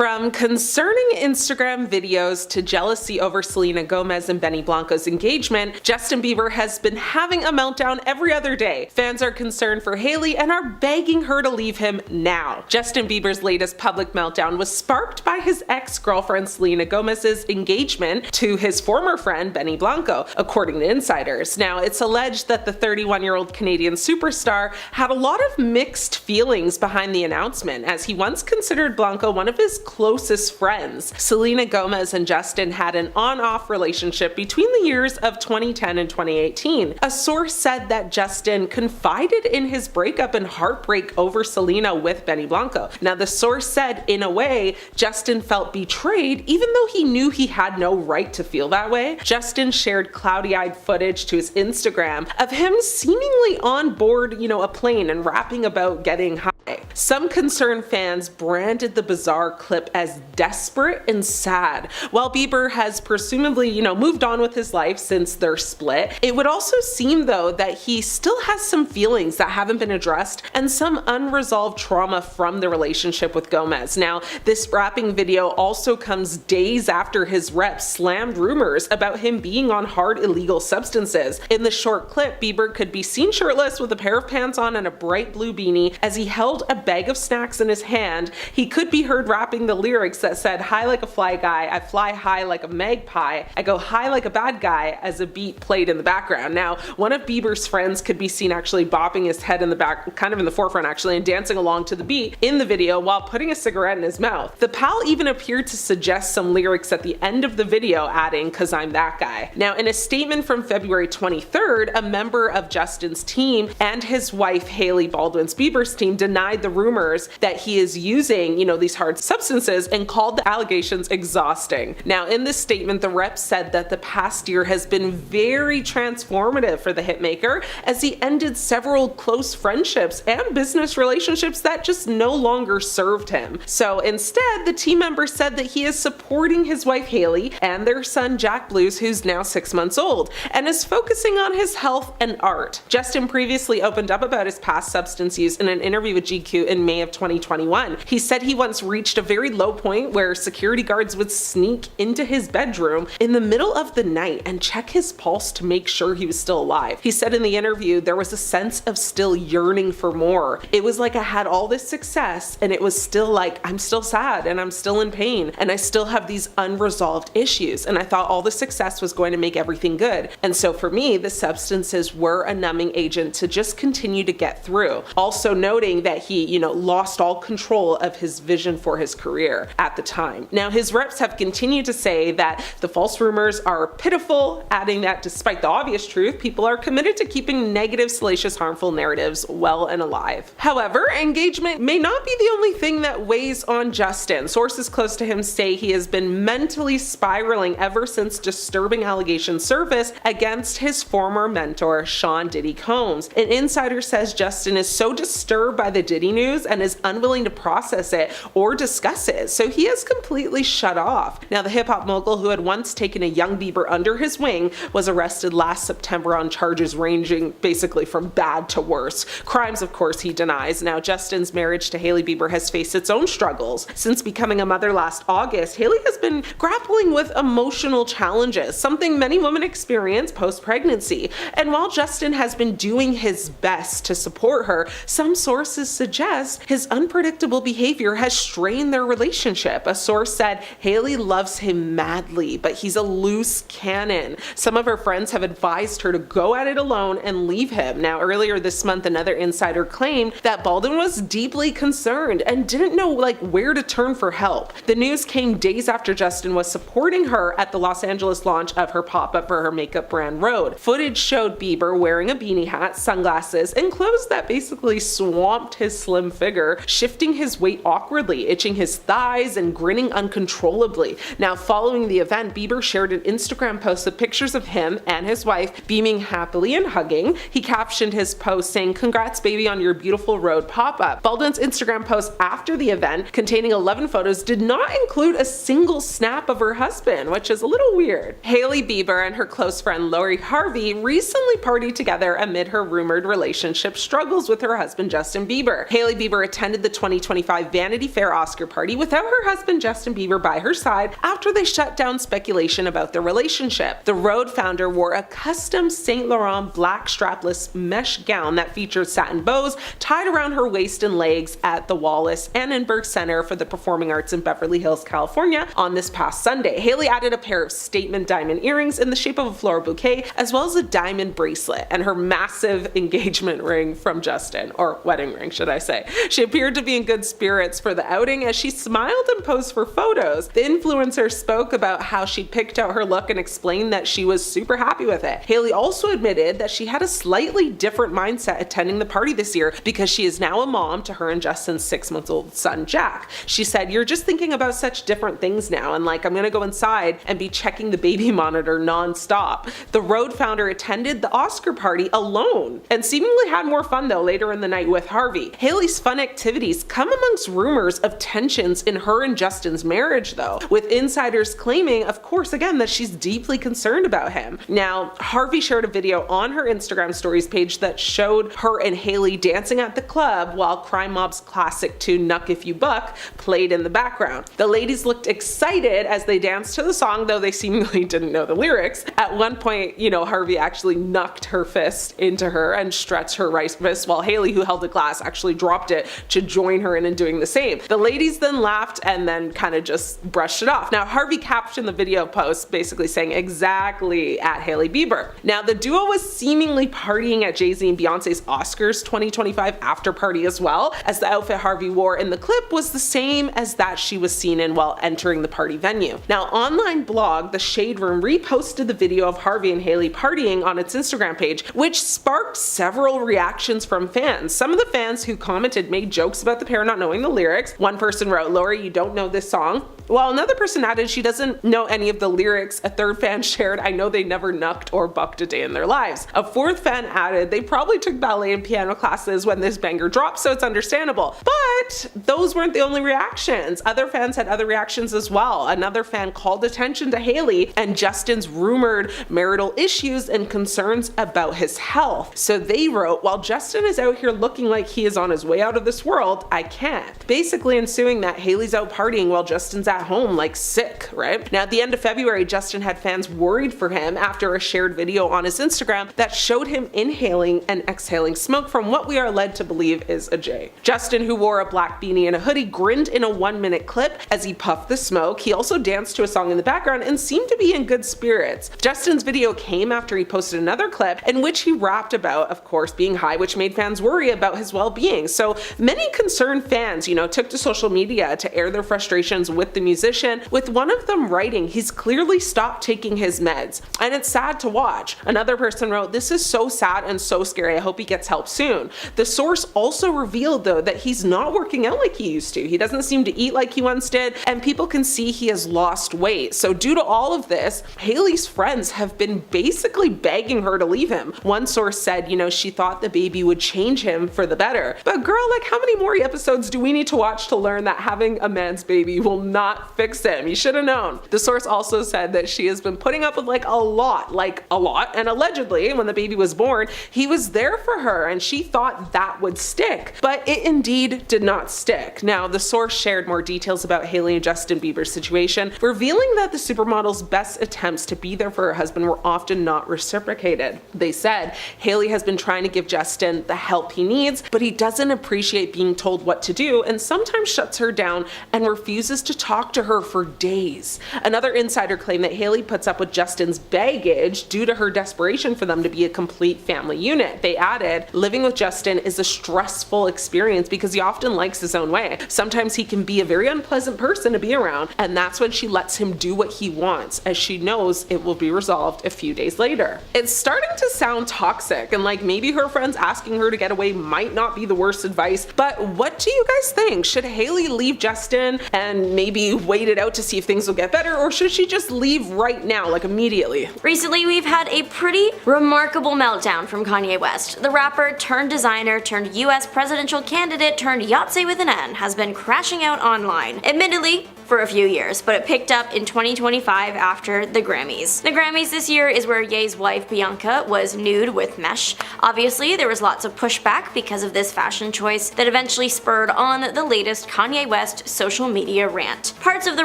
From concerning Instagram videos to jealousy over Selena Gomez and Benny Blanco's engagement, Justin Bieber has been having a meltdown every other day. Fans are concerned for Hailey and are begging her to leave him now. Justin Bieber's latest public meltdown was sparked by his ex-girlfriend Selena Gomez's engagement to his former friend Benny Blanco, according to insiders. Now, it's alleged that the 31-year-old Canadian superstar had a lot of mixed feelings behind the announcement, as he once considered Blanco one of his closest friends. Selena Gomez and Justin had an on-off relationship between the years of 2010 and 2018. A source said that Justin confided in his breakup and heartbreak over Selena with Benny Blanco. Now, the source said, in a way, Justin felt betrayed even though he knew he had no right to feel that way. Justin shared cloudy-eyed footage to his Instagram of him seemingly on board, a plane and rapping about getting high. Some concerned fans branded the bizarre clip as desperate and sad. While Bieber has presumably, moved on with his life since their split, it would also seem though that he still has some feelings that haven't been addressed and some unresolved trauma from the relationship with Gomez. Now, this rapping video also comes days after his rep slammed rumors about him being on hard illegal substances. In the short clip, Bieber could be seen shirtless with a pair of pants on and a bright blue beanie as he held a bag of snacks in his hand. He could be heard rapping the lyrics that said, "High like a fly guy, I fly high like a magpie, I go high like a bad guy," as a beat played in the background. Now, one of Bieber's friends could be seen actually bopping his head in the back, kind of in the forefront actually, and dancing along to the beat in the video while putting a cigarette in his mouth. The pal even appeared to suggest some lyrics at the end of the video, adding, "'Cause I'm that guy." Now, in a statement from February 23rd, a member of Justin's team and his wife Hailey Baldwin's Bieber's team denied the rumors that he is using, these hard substances, and called the allegations exhausting. Now, in this statement, the rep said that the past year has been very transformative for the hitmaker as he ended several close friendships and business relationships that just no longer served him. So instead, the team member said that he is supporting his wife Hailey and their son Jack Blues, who's now 6 months old, and is focusing on his health and art. Justin previously opened up about his past substance use in an interview with GQ in May of 2021. He said he once reached a very low point where security guards would sneak into his bedroom in the middle of the night and check his pulse to make sure he was still alive. He said in the interview there was a sense of still yearning for more. It was like I had all this success and it was still like I'm still sad and I'm still in pain and I still have these unresolved issues, and I thought all the success was going to make everything good. And so for me, the substances were a numbing agent to just continue to get through. Also noting that he, lost all control of his vision for his career at the time. Now, his reps have continued to say that the false rumors are pitiful, adding that despite the obvious truth, people are committed to keeping negative, salacious, harmful narratives well and alive. However, engagement may not be the only thing that weighs on Justin. Sources close to him say he has been mentally spiraling ever since disturbing allegations surfaced against his former mentor, Sean Diddy Combs. An insider says Justin is so disturbed by the Diddy news and is unwilling to process it or discuss it, so he has completely shut off. Now, the hip-hop mogul, who had once taken a young Bieber under his wing, was arrested last September on charges ranging basically from bad to worse. Crimes, of course, he denies. Now, Justin's marriage to Hailey Bieber has faced its own struggles. Since becoming a mother last August, Hailey has been grappling with emotional challenges, something many women experience post-pregnancy. And while Justin has been doing his best to support her, some sources suggest his unpredictable behavior has strained their relationship. A source said Hailey loves him madly, but he's a loose cannon. Some of her friends have advised her to go at it alone and leave him. Now, earlier this month, another insider claimed that Baldwin was deeply concerned and didn't know where to turn for help. The news came days after Justin was supporting her at the Los Angeles launch of her pop-up for her makeup brand Rhode. Footage showed Bieber wearing a beanie hat, sunglasses, and clothes that basically swamped his slim figure, shifting his weight awkwardly, itching his thighs, and grinning uncontrollably. Now, following the event, Bieber shared an Instagram post of pictures of him and his wife beaming happily and hugging. He captioned his post saying, "Congrats baby on your beautiful Rhode pop-up." Baldwin's Instagram post after the event, containing 11 photos, did not include a single snap of her husband, which is a little weird. Hailey Bieber and her close friend Lori Harvey recently partied together amid her rumored relationship struggles with her husband Justin Bieber. Hailey Hailey Bieber attended the 2025 Vanity Fair Oscar party without her husband Justin Bieber by her side after they shut down speculation about their relationship. The Rhode founder wore a custom Saint Laurent black strapless mesh gown that featured satin bows tied around her waist and legs at the Wallace Annenberg Center for the Performing Arts in Beverly Hills, California on this past Sunday. Hailey added a pair of statement diamond earrings in the shape of a floral bouquet, as well as a diamond bracelet and her massive engagement ring from Justin, or wedding ring should I say. She appeared to be in good spirits for the outing as she smiled and posed for photos. The influencer spoke about how she picked out her look and explained that she was super happy with it. Hailey also admitted that she had a slightly different mindset attending the party this year because she is now a mom to her and Justin's 6-month-old son Jack. She said, "You're just thinking about such different things now, and like I'm gonna go inside and be checking the baby monitor non-stop." The Rhode founder attended the Oscar party alone and seemingly had more fun though later in the night with Harvey. Hailey's fun activities come amongst rumors of tensions in her and Justin's marriage though, with insiders claiming, of course again, that she's deeply concerned about him. Now, Harvey shared a video on her Instagram stories page that showed her and Hailey dancing at the club while Crime Mob's classic tune Knuck If You Buck played in the background. The ladies looked excited as they danced to the song, though they seemingly didn't know the lyrics. At one point, Harvey actually knucked her fist into her and stretched her right wrist, while Hailey, who held the glass, actually dropped it to join her in doing the same. The ladies then laughed and then kind of just brushed it off. Now, Harvey captioned the video post basically saying exactly at Hailey Bieber. Now, the duo was seemingly partying at Jay-Z and Beyonce's Oscars 2025 after party as well, as the outfit Harvey wore in the clip was the same as that she was seen in while entering the party venue. Now, online blog The Shade Room reposted the video of Harvey and Hailey partying on its Instagram page, which sparked several reactions from fans. Some of the fans who commented made jokes about the pair not knowing the lyrics. One person wrote, "Lori, you don't know this song," while another person added she doesn't know any of the lyrics. A third fan shared, "I know they never knucked or bucked a day in their lives." A fourth fan added, "They probably took ballet and piano classes when this banger dropped, so it's understandable." But those weren't the only reactions. Other fans had other reactions as well. Another fan called attention to Hailey and Justin's rumored marital issues and concerns about his health. So they wrote, "While Justin is out here looking like he is on his way out of this world, I can't." Basically ensuing that Hailey's out partying while Justin's at home, like sick, right? Now, at the end of February, Justin had fans worried for him after a shared video on his Instagram that showed him inhaling and exhaling smoke from what we are led to believe is a J. Justin, who wore a black beanie and a hoodie, grinned in a 1-minute clip as he puffed the smoke. He also danced to a song in the background and seemed to be in good spirits. Justin's video came after he posted another clip in which he rapped about, of course, being high, which made fans worry about his well-being. So many concerned fans, took to social media to air their frustrations with the musician, with one of them writing, "He's clearly stopped taking his meds, and it's sad to watch." Another person wrote, "This is so sad and so scary. I hope he gets help soon." The source also revealed, though, that he's not working out like he used to. He doesn't seem to eat like he once did, and people can see he has lost weight. So due to all of this, Hailey's friends have been basically begging her to leave him. One source said, she thought the baby would change him for the better. But girl, how many more episodes do we need to watch to learn that having a man's baby will not fix him? You should have known. The source also said that she has been putting up with a lot, and allegedly when the baby was born, he was there for her and she thought that would stick. But it indeed did not stick. Now, the source shared more details about Hailey and Justin Bieber's situation, revealing that the supermodel's best attempts to be there for her husband were often not reciprocated. They said, "Hailey has been trying to give Justin the help he needs, but he doesn't appreciate being told what to do and sometimes shuts her down and refuses to talk to her for days." Another insider claimed that Hailey puts up with Justin's baggage due to her desperation for them to be a complete family unit. They added, "Living with Justin is a stressful experience because he often likes his own way. Sometimes he can be a very unpleasant person to be around, and that's when she lets him do what he wants, as she knows it will be resolved a few days later." It's starting to sound toxic, and maybe her friends asking her to get away might not be the worst advice, but what do you guys think? Should Hailey leave Justin and maybe wait it out to see if things will get better, or should she just leave right now, immediately? Recently, we've had a pretty remarkable meltdown from Kanye West. The rapper turned designer turned US presidential candidate turned Yahtzee with an N has been crashing out online. Admittedly, for a few years, but it picked up in 2025 after the Grammys. The Grammys this year is where Ye's wife Bianca was nude with mesh. Obviously, there was lots of pushback because of this fashion choice that eventually spurred on the latest Kanye West social media rant. Parts of the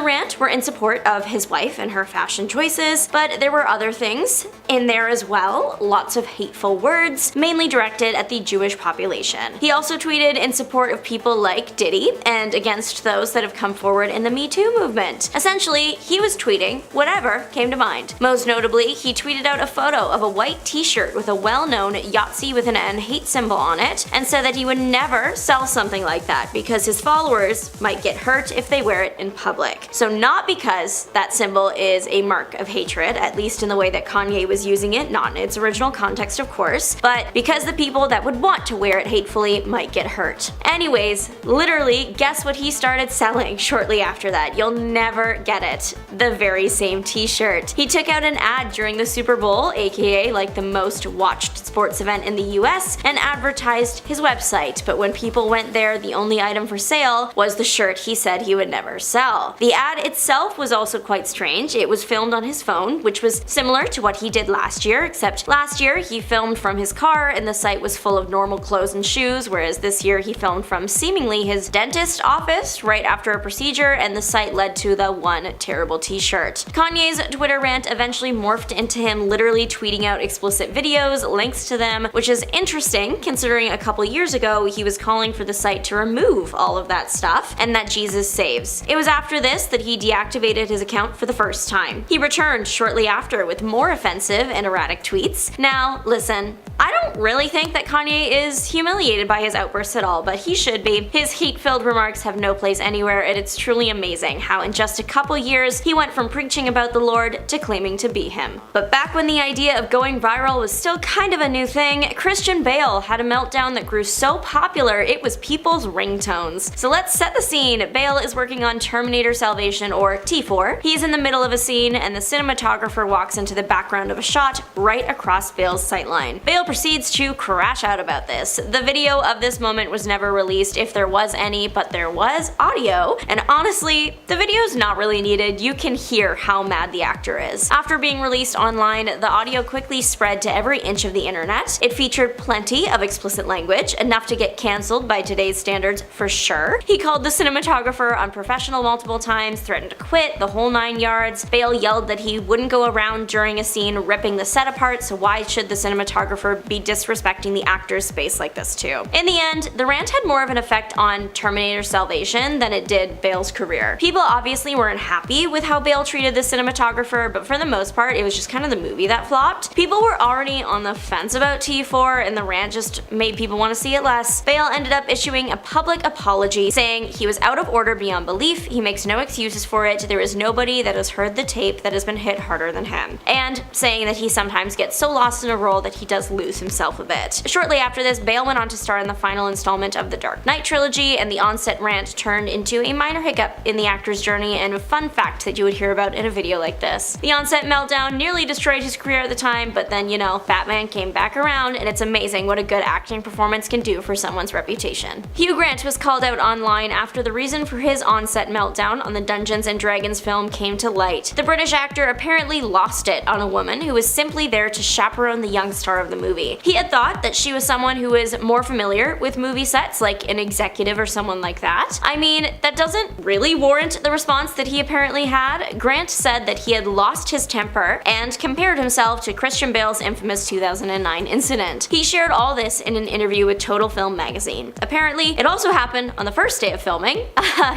rant were in support of his wife and her fashion choices, but there were other things in there as well. Lots of hateful words, mainly directed at the Jewish population. He also tweeted in support of people like Diddy and against those that have come forward in the Me Too movement. Essentially, he was tweeting whatever came to mind. Most notably, he tweeted out a photo of a white t-shirt with a well-known Yahtzee with an N hate symbol on it and said that he would never sell something like that because his followers might get hurt if they wear it in public. So not because that symbol is a mark of hatred, at least in the way that Kanye was using it, not in its original context of course, but because the people that would want to wear it hatefully might get hurt. Anyways, literally, guess what he started selling shortly after that? You'll never get it. The very same t-shirt. He took out an ad during the Super Bowl, aka like the most watched sports event in the US, and advertised his website, but when people went there, the only item for sale was the shirt he said he would never sell. The ad itself was also quite strange. It was filmed on his phone, which was similar to what he did last year, except last year he filmed from his car and the site was full of normal clothes and shoes, whereas this year he filmed from seemingly his dentist office right after a procedure, and the site led to the one terrible t-shirt. Kanye's Twitter rant eventually morphed into him literally tweeting out explicit videos, links to them, which is interesting considering a couple years ago he was calling for the site to remove all of that stuff and that Jesus saves. It was after this that he deactivated his account for the first time. He returned shortly after with more offensive and erratic tweets. Now, listen, I don't really think that Kanye is humiliated by his outbursts at all, but he should be. His hate-filled remarks have no place anywhere, and it's truly amazing how in just a couple years he went from preaching about the Lord to claiming to be him. But back when the idea of going viral was still kind of a new thing, Christian Bale had a meltdown that grew so popular it was people's ringtones. So let's set the scene. Bale is working on Terminator Salvation, or T4. He's in the middle of a scene and the cinematographer walks into the background of a shot right across Bale's sightline. Bale proceeds to crash out about this. The video of this moment was never released if there was any, but there was audio, and honestly, the video's not really needed. You can hear how mad the actor is. After being released online, the audio quickly spread to every inch of the internet. It featured plenty of explicit language, enough to get cancelled by today's standards for sure. He called the cinematographer unprofessional multiple times, threatened to quit, the whole 9 yards. Bale yelled that he wouldn't go around during a scene ripping the set apart, so why should the cinematographer be disrespecting the actor's space like this too? In the end, the rant had more of an effect on Terminator Salvation than it did Bale's career. People obviously weren't happy with how Bale treated the cinematographer, but for the most part, it was just kind of the movie that flopped. People were already on the fence about T4, and the rant just made people want to see it less. Bale ended up issuing a public apology, saying he was out of order beyond belief, he makes no excuses for it, there is nobody that has heard the tape that has been hit harder than him, and saying that he sometimes gets so lost in a role that he does lose himself a bit. Shortly after this, Bale went on to star in the final installment of the Dark Knight trilogy, and the on-set rant turned into a minor hiccup in the actor's journey and a fun fact that you would hear about in a video like this. The on-set meltdown nearly destroyed his career at the time, but then, you know, Batman came back around, and it's amazing what a good acting performance can do for someone's reputation. Hugh Grant was called out online after the reason for his on-set meltdown on the Dungeons & Dragons film came to light. The British actor apparently lost it on a woman who was simply there to chaperone the young star of the movie. He had thought that she was someone who was more familiar with movie sets, like an executive or someone like that. I mean, that doesn't really warrant the response that he apparently had. Grant said that he had lost his temper and compared himself to Christian Bale's infamous 2009 incident. He shared all this in an interview with Total Film magazine. Apparently, it also happened on the first day of filming.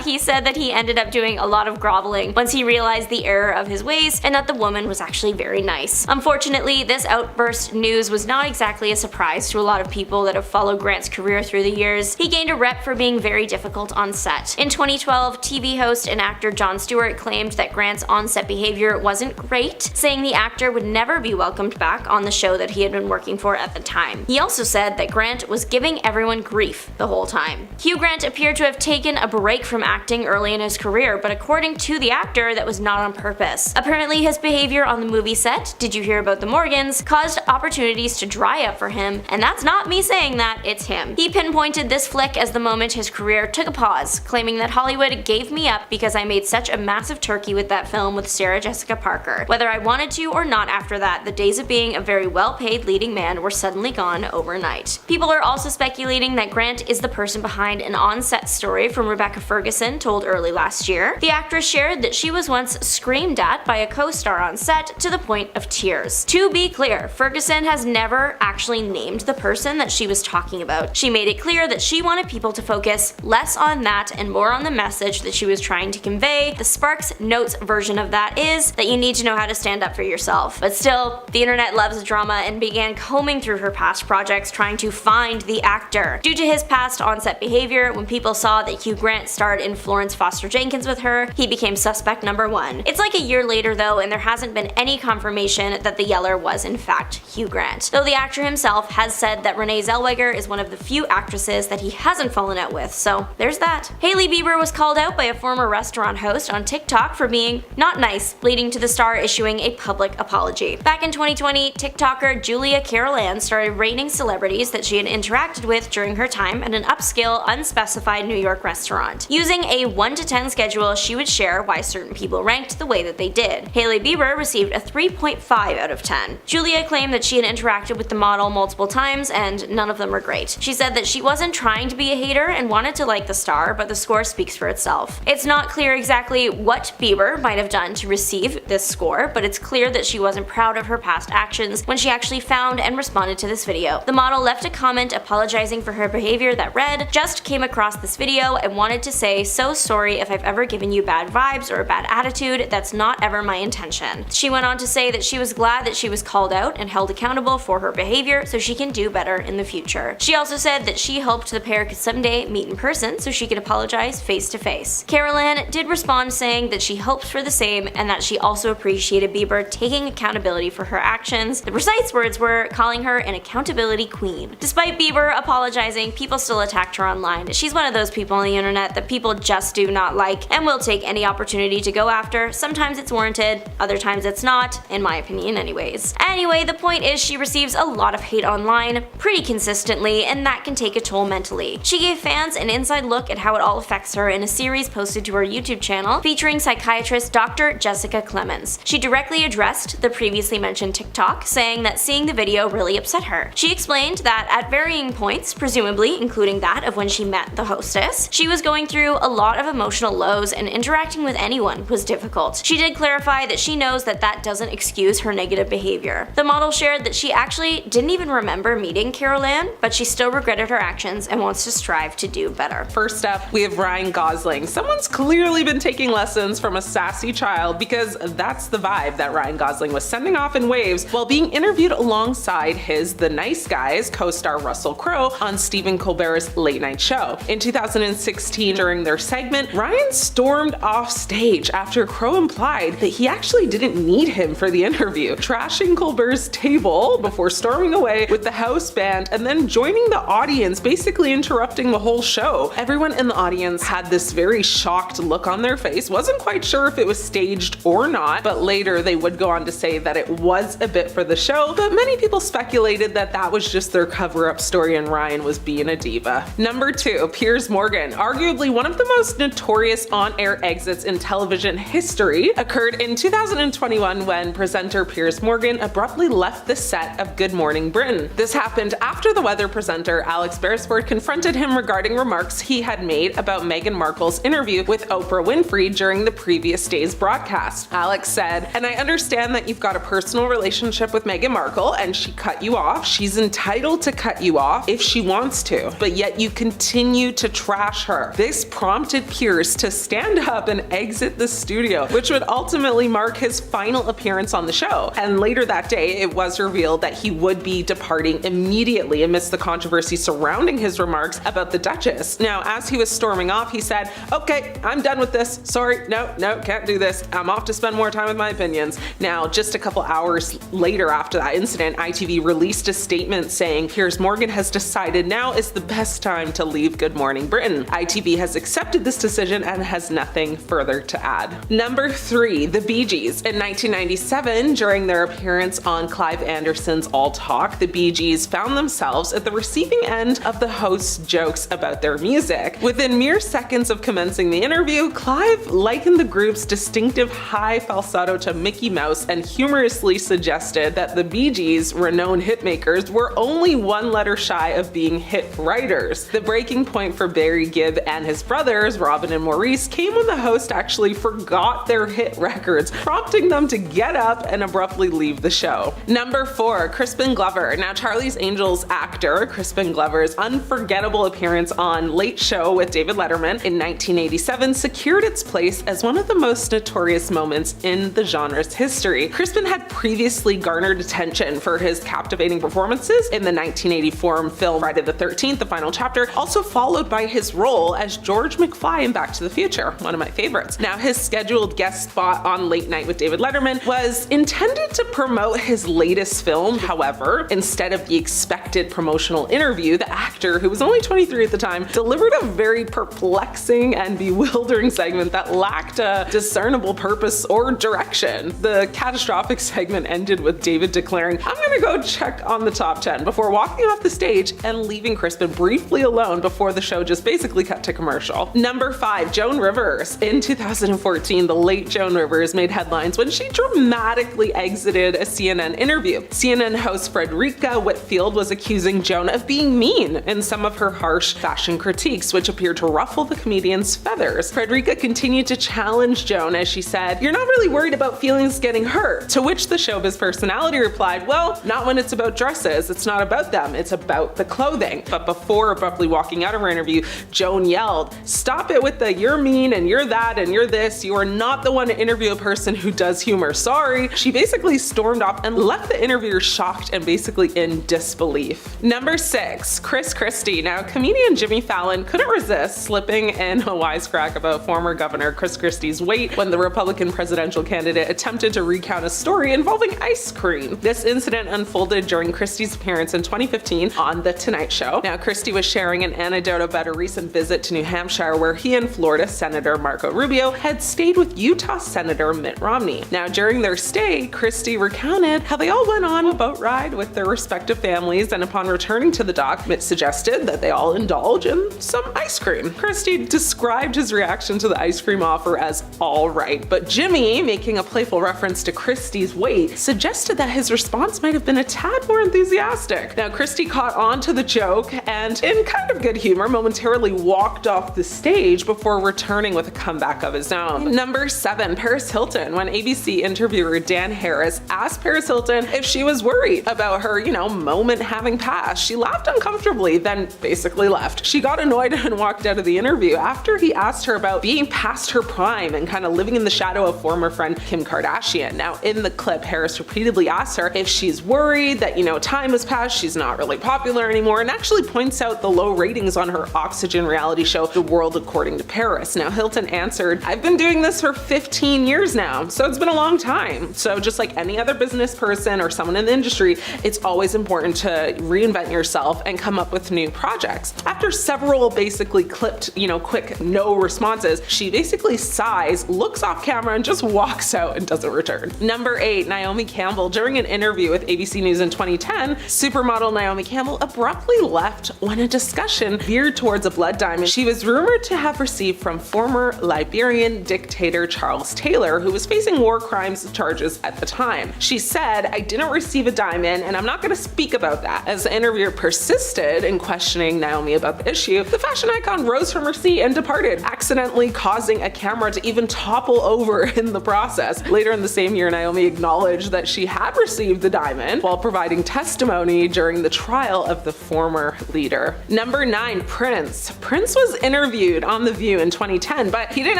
He said that he ended up doing a lot of groveling once he realized the error of his ways and that the woman was actually very nice. Unfortunately, this outburst news was not exactly a surprise to a lot of people that have followed Grant's career through the years. He gained a rep for being very difficult on set. In 2012, TV host and actor Jon Stewart claimed that Grant's on-set behavior wasn't great, saying the actor would never be welcomed back on the show that he had been working for at the time. He also said that Grant was giving everyone grief the whole time. Hugh Grant appeared to have taken a break from acting early in his career, but according to the actor, that was not on purpose. Apparently, his behavior on the movie set, Did You Hear About the Morgans, caused opportunities to dry up for him, and that's not me saying that, it's him. He pinpointed this flick as the moment his career took a pause, claiming that Hollywood gave me up up because I made such a massive turkey with that film with Sarah Jessica Parker. Whether I wanted to or not after that, the days of being a very well-paid leading man were suddenly gone overnight. People are also speculating that Grant is the person behind an on-set story from Rebecca Ferguson told early last year. The actress shared that she was once screamed at by a co-star on set to the point of tears. To be clear, Ferguson has never actually named the person that she was talking about. She made it clear that she wanted people to focus less on that and more on the message that she was trying to convey. The Sparks Notes version of that is that you need to know how to stand up for yourself. But still, the internet loves drama and began combing through her past projects trying to find the actor. Due to his past on-set behavior, when people saw that Hugh Grant starred in Florence Foster Jenkins with her, he became suspect number one. It's like a year later though, and there hasn't been any confirmation that the yeller was in fact Hugh Grant. Though the actor himself has said that Renee Zellweger is one of the few actresses that he hasn't fallen out with, so there's that. Hailey Bieber was called out by a former restaurant host on TikTok for being not nice, leading to the star issuing a public apology. Back in 2020, TikToker Julia Carol Ann started rating celebrities that she had interacted with during her time at an upscale, unspecified New York restaurant. Using a 1 to 10 schedule, she would share why certain people ranked the way that they did. Hailey Bieber received a 3.5 out of 10. Julia claimed that she had interacted with the model multiple times and none of them were great. She said that she wasn't trying to be a hater and wanted to like the star, but the score speaks for itself. It's not clear exactly what Bieber might have done to receive this score, but it's clear that she wasn't proud of her past actions when she actually found and responded to this video. The model left a comment apologizing for her behavior that read, "Just came across this video and wanted to say so sorry if I've ever given you bad vibes or a bad attitude, that's not ever my intention." She went on to say that she was glad that she was called out and held accountable for her behavior so she can do better in the future. She also said that she hoped the pair could someday meet in person so she could apologize face to face. Carol Ann did respond saying that she hopes for the same and that she also appreciated Bieber taking accountability for her actions. The precise words were calling her an accountability queen. Despite Bieber apologizing, people still attacked her online. She's one of those people on the internet that people just do not like and will take any opportunity to go after. Sometimes it's warranted, other times it's not, in my opinion anyways. Anyway, the point is she receives a lot of hate online pretty consistently, and that can take a toll mentally. She gave fans an inside look at how it all affects her in a series posted to her YouTube channel featuring psychiatrist Dr. Jessica Clemens. She directly addressed the previously mentioned TikTok, saying that seeing the video really upset her. She explained that at varying points, presumably including that of when she met the hostess, she was going through a lot of emotional lows and interacting with anyone was difficult. She did clarify that she knows that that doesn't excuse her negative behavior. The model shared that she actually didn't even remember meeting Carol Ann, but she still regretted her actions and wants to strive to do better. First up, we have Ryan Gosling. Someone's clearly been taking lessons from a sassy child because that's the vibe that Ryan Gosling was sending off in waves while being interviewed alongside his The Nice Guys co-star Russell Crowe on Stephen Colbert's Late Night Show. In 2016, during their segment, Ryan stormed off stage after Crowe implied that he actually didn't need him for the interview, trashing Colbert's table before storming away with the house band and then joining the audience, basically interrupting the whole show. Everyone in the audience had this very shocked look on their face, wasn't quite sure if it was staged or not, but later they would go on to say that it was a bit for the show, but many people speculated that that was just their cover-up story and Ryan was being a diva. Number 2, Piers Morgan. Arguably one of the most notorious on-air exits in television history occurred in 2021 when presenter Piers Morgan abruptly left the set of Good Morning Britain. This happened after the weather presenter Alex Beresford confronted him regarding remarks he had made about Meghan Markle's interview with Oprah Winfrey during the previous day's broadcast. Alex said, "And I understand that you've got a personal relationship with Meghan Markle and she cut you off. She's entitled to cut you off if she wants to, but yet you continue to trash her." This prompted Piers to stand up and exit the studio, which would ultimately mark his final appearance on the show. And later that day, it was revealed that he would be departing immediately amidst the controversy surrounding his remarks about the Duchess. Now, as he was storming off, he said, "Okay, I'm done with this. Sorry, no, can't do this. I'm off to spend more time with my opinions." Now, just a couple hours later after that incident, ITV released a statement saying Piers Morgan has decided now is the best time to leave Good Morning Britain. ITV has accepted this decision and has nothing further to add. Number 3, the Bee Gees. In 1997, during their appearance on Clive Anderson's All Talk, the Bee Gees found themselves at the receiving end of the host's jokes about their music. Within mere seconds of commencing the interview, Clive likened the group's distinctive high falsetto to Mickey Mouse and humorously suggested that the Bee Gees, renowned hitmakers, were only one letter shy of being hit writers. The breaking point for Barry Gibb and his brothers, Robin and Maurice, came when the host actually forgot their hit records, prompting them to get up and abruptly leave the show. Number 4, Crispin Glover. Now, Charlie's Angels actor Crispin Glover's unforgettable appearance on Late Show with David Letterman in 1987 secured its place as one of the most notorious moments in the genre's history. Crispin had previously garnered attention for his captivating performances in the 1984 film Friday the 13th, The Final Chapter, also followed by his role as George McFly in Back to the Future, one of my favorites. Now, his scheduled guest spot on Late Night with David Letterman was intended to promote his latest film. However, instead of the expected promotional interview, the actor, who was only 23 at the time, delivered a very perplexing and bewildering segment that lacked a discernible purpose or direction. The catastrophic segment ended with David declaring, "I'm gonna go check on the top 10," before walking off the stage and leaving Crispin briefly alone before the show just basically cut to commercial. Number 5, Joan Rivers. In 2014, the late Joan Rivers made headlines when she dramatically exited a CNN interview. CNN host Frederica Whitfield was accusing Joan of being mean in some of her harsh fashion critiques, which appeared to ruffle the comedian's feathers. Frederica continued to challenge Joan as she said, "You're not really worried about feelings getting hurt," to which the showbiz personality replied, "Well, not when it's about dresses. It's not about them, it's about the clothing." But before abruptly walking out of her interview, Joan yelled, "Stop it with the 'you're mean' and 'you're that' and 'you're this'. You are not the one to interview a person who does humor. Sorry." She basically stormed off and left the interviewer shocked and basically in disbelief. Number 6, Chris Christie. Now, comedian Jimmy Fallon couldn't resist slipping in a wisecrack about former Governor Chris Christie's weight when the Republican presidential candidate attempted to recount a story involving ice cream. This incident unfolded during Christie's appearance in 2015 on The Tonight Show. Now, Christie was sharing an anecdote about a recent visit to New Hampshire where he and Florida Senator Marco Rubio had stayed with Utah Senator Mitt Romney. Now, during their stay, Christie recounted how they all went on a boat ride with their respective families, and upon returning to the dock, Mitt suggested that they all indulge in some ice cream. Christie described his reaction to the ice cream offer as all right, but Jimmy, making a playful reference to Christie's weight, suggested that his response might have been a tad more enthusiastic. Now, Christie caught on to the joke and, in kind of good humor, momentarily walked off the stage before returning with a comeback of his own. Number 7, Paris Hilton. When ABC interviewer Dan Harris asked Paris Hilton if she was worried about her, moment having passed, she laughed uncomfortably, then basically left. She got annoyed and walked out of the interview after he asked her about being past her prime and kind of living in the shadow of former friend Kim Kardashian. Now, in the clip, Harris repeatedly asks her if she's worried that, time has passed, she's not really popular anymore, and actually points out the low ratings on her Oxygen reality show, The World According to Paris. Now, Hilton answered, "I've been doing this for 15 years now, so it's been a long time. So just like any other business person or someone in the industry, it's always important to reinvent yourself and come up with new projects." After several basically clipped, quick no responses, she basically sighs, looks off camera, and just walks out and doesn't return. Number 8, Naomi Campbell. During an interview with ABC News in 2010, supermodel Naomi Campbell abruptly left when a discussion veered towards a blood diamond she was rumored to have received from former Liberian dictator Charles Taylor, who was facing war crimes charges at the time. She said, "I didn't receive a diamond, and I'm not going to speak about that." As the interviewer persisted in questioning Naomi about the issue, the fashion icon rose from her seat and departed, accidentally causing a camera to even topple over in the process. Later in the same year, Naomi acknowledged that she had received the diamond while providing testimony during the trial of the former leader. Number 9, Prince. Prince was interviewed on The View in 2010, but he didn't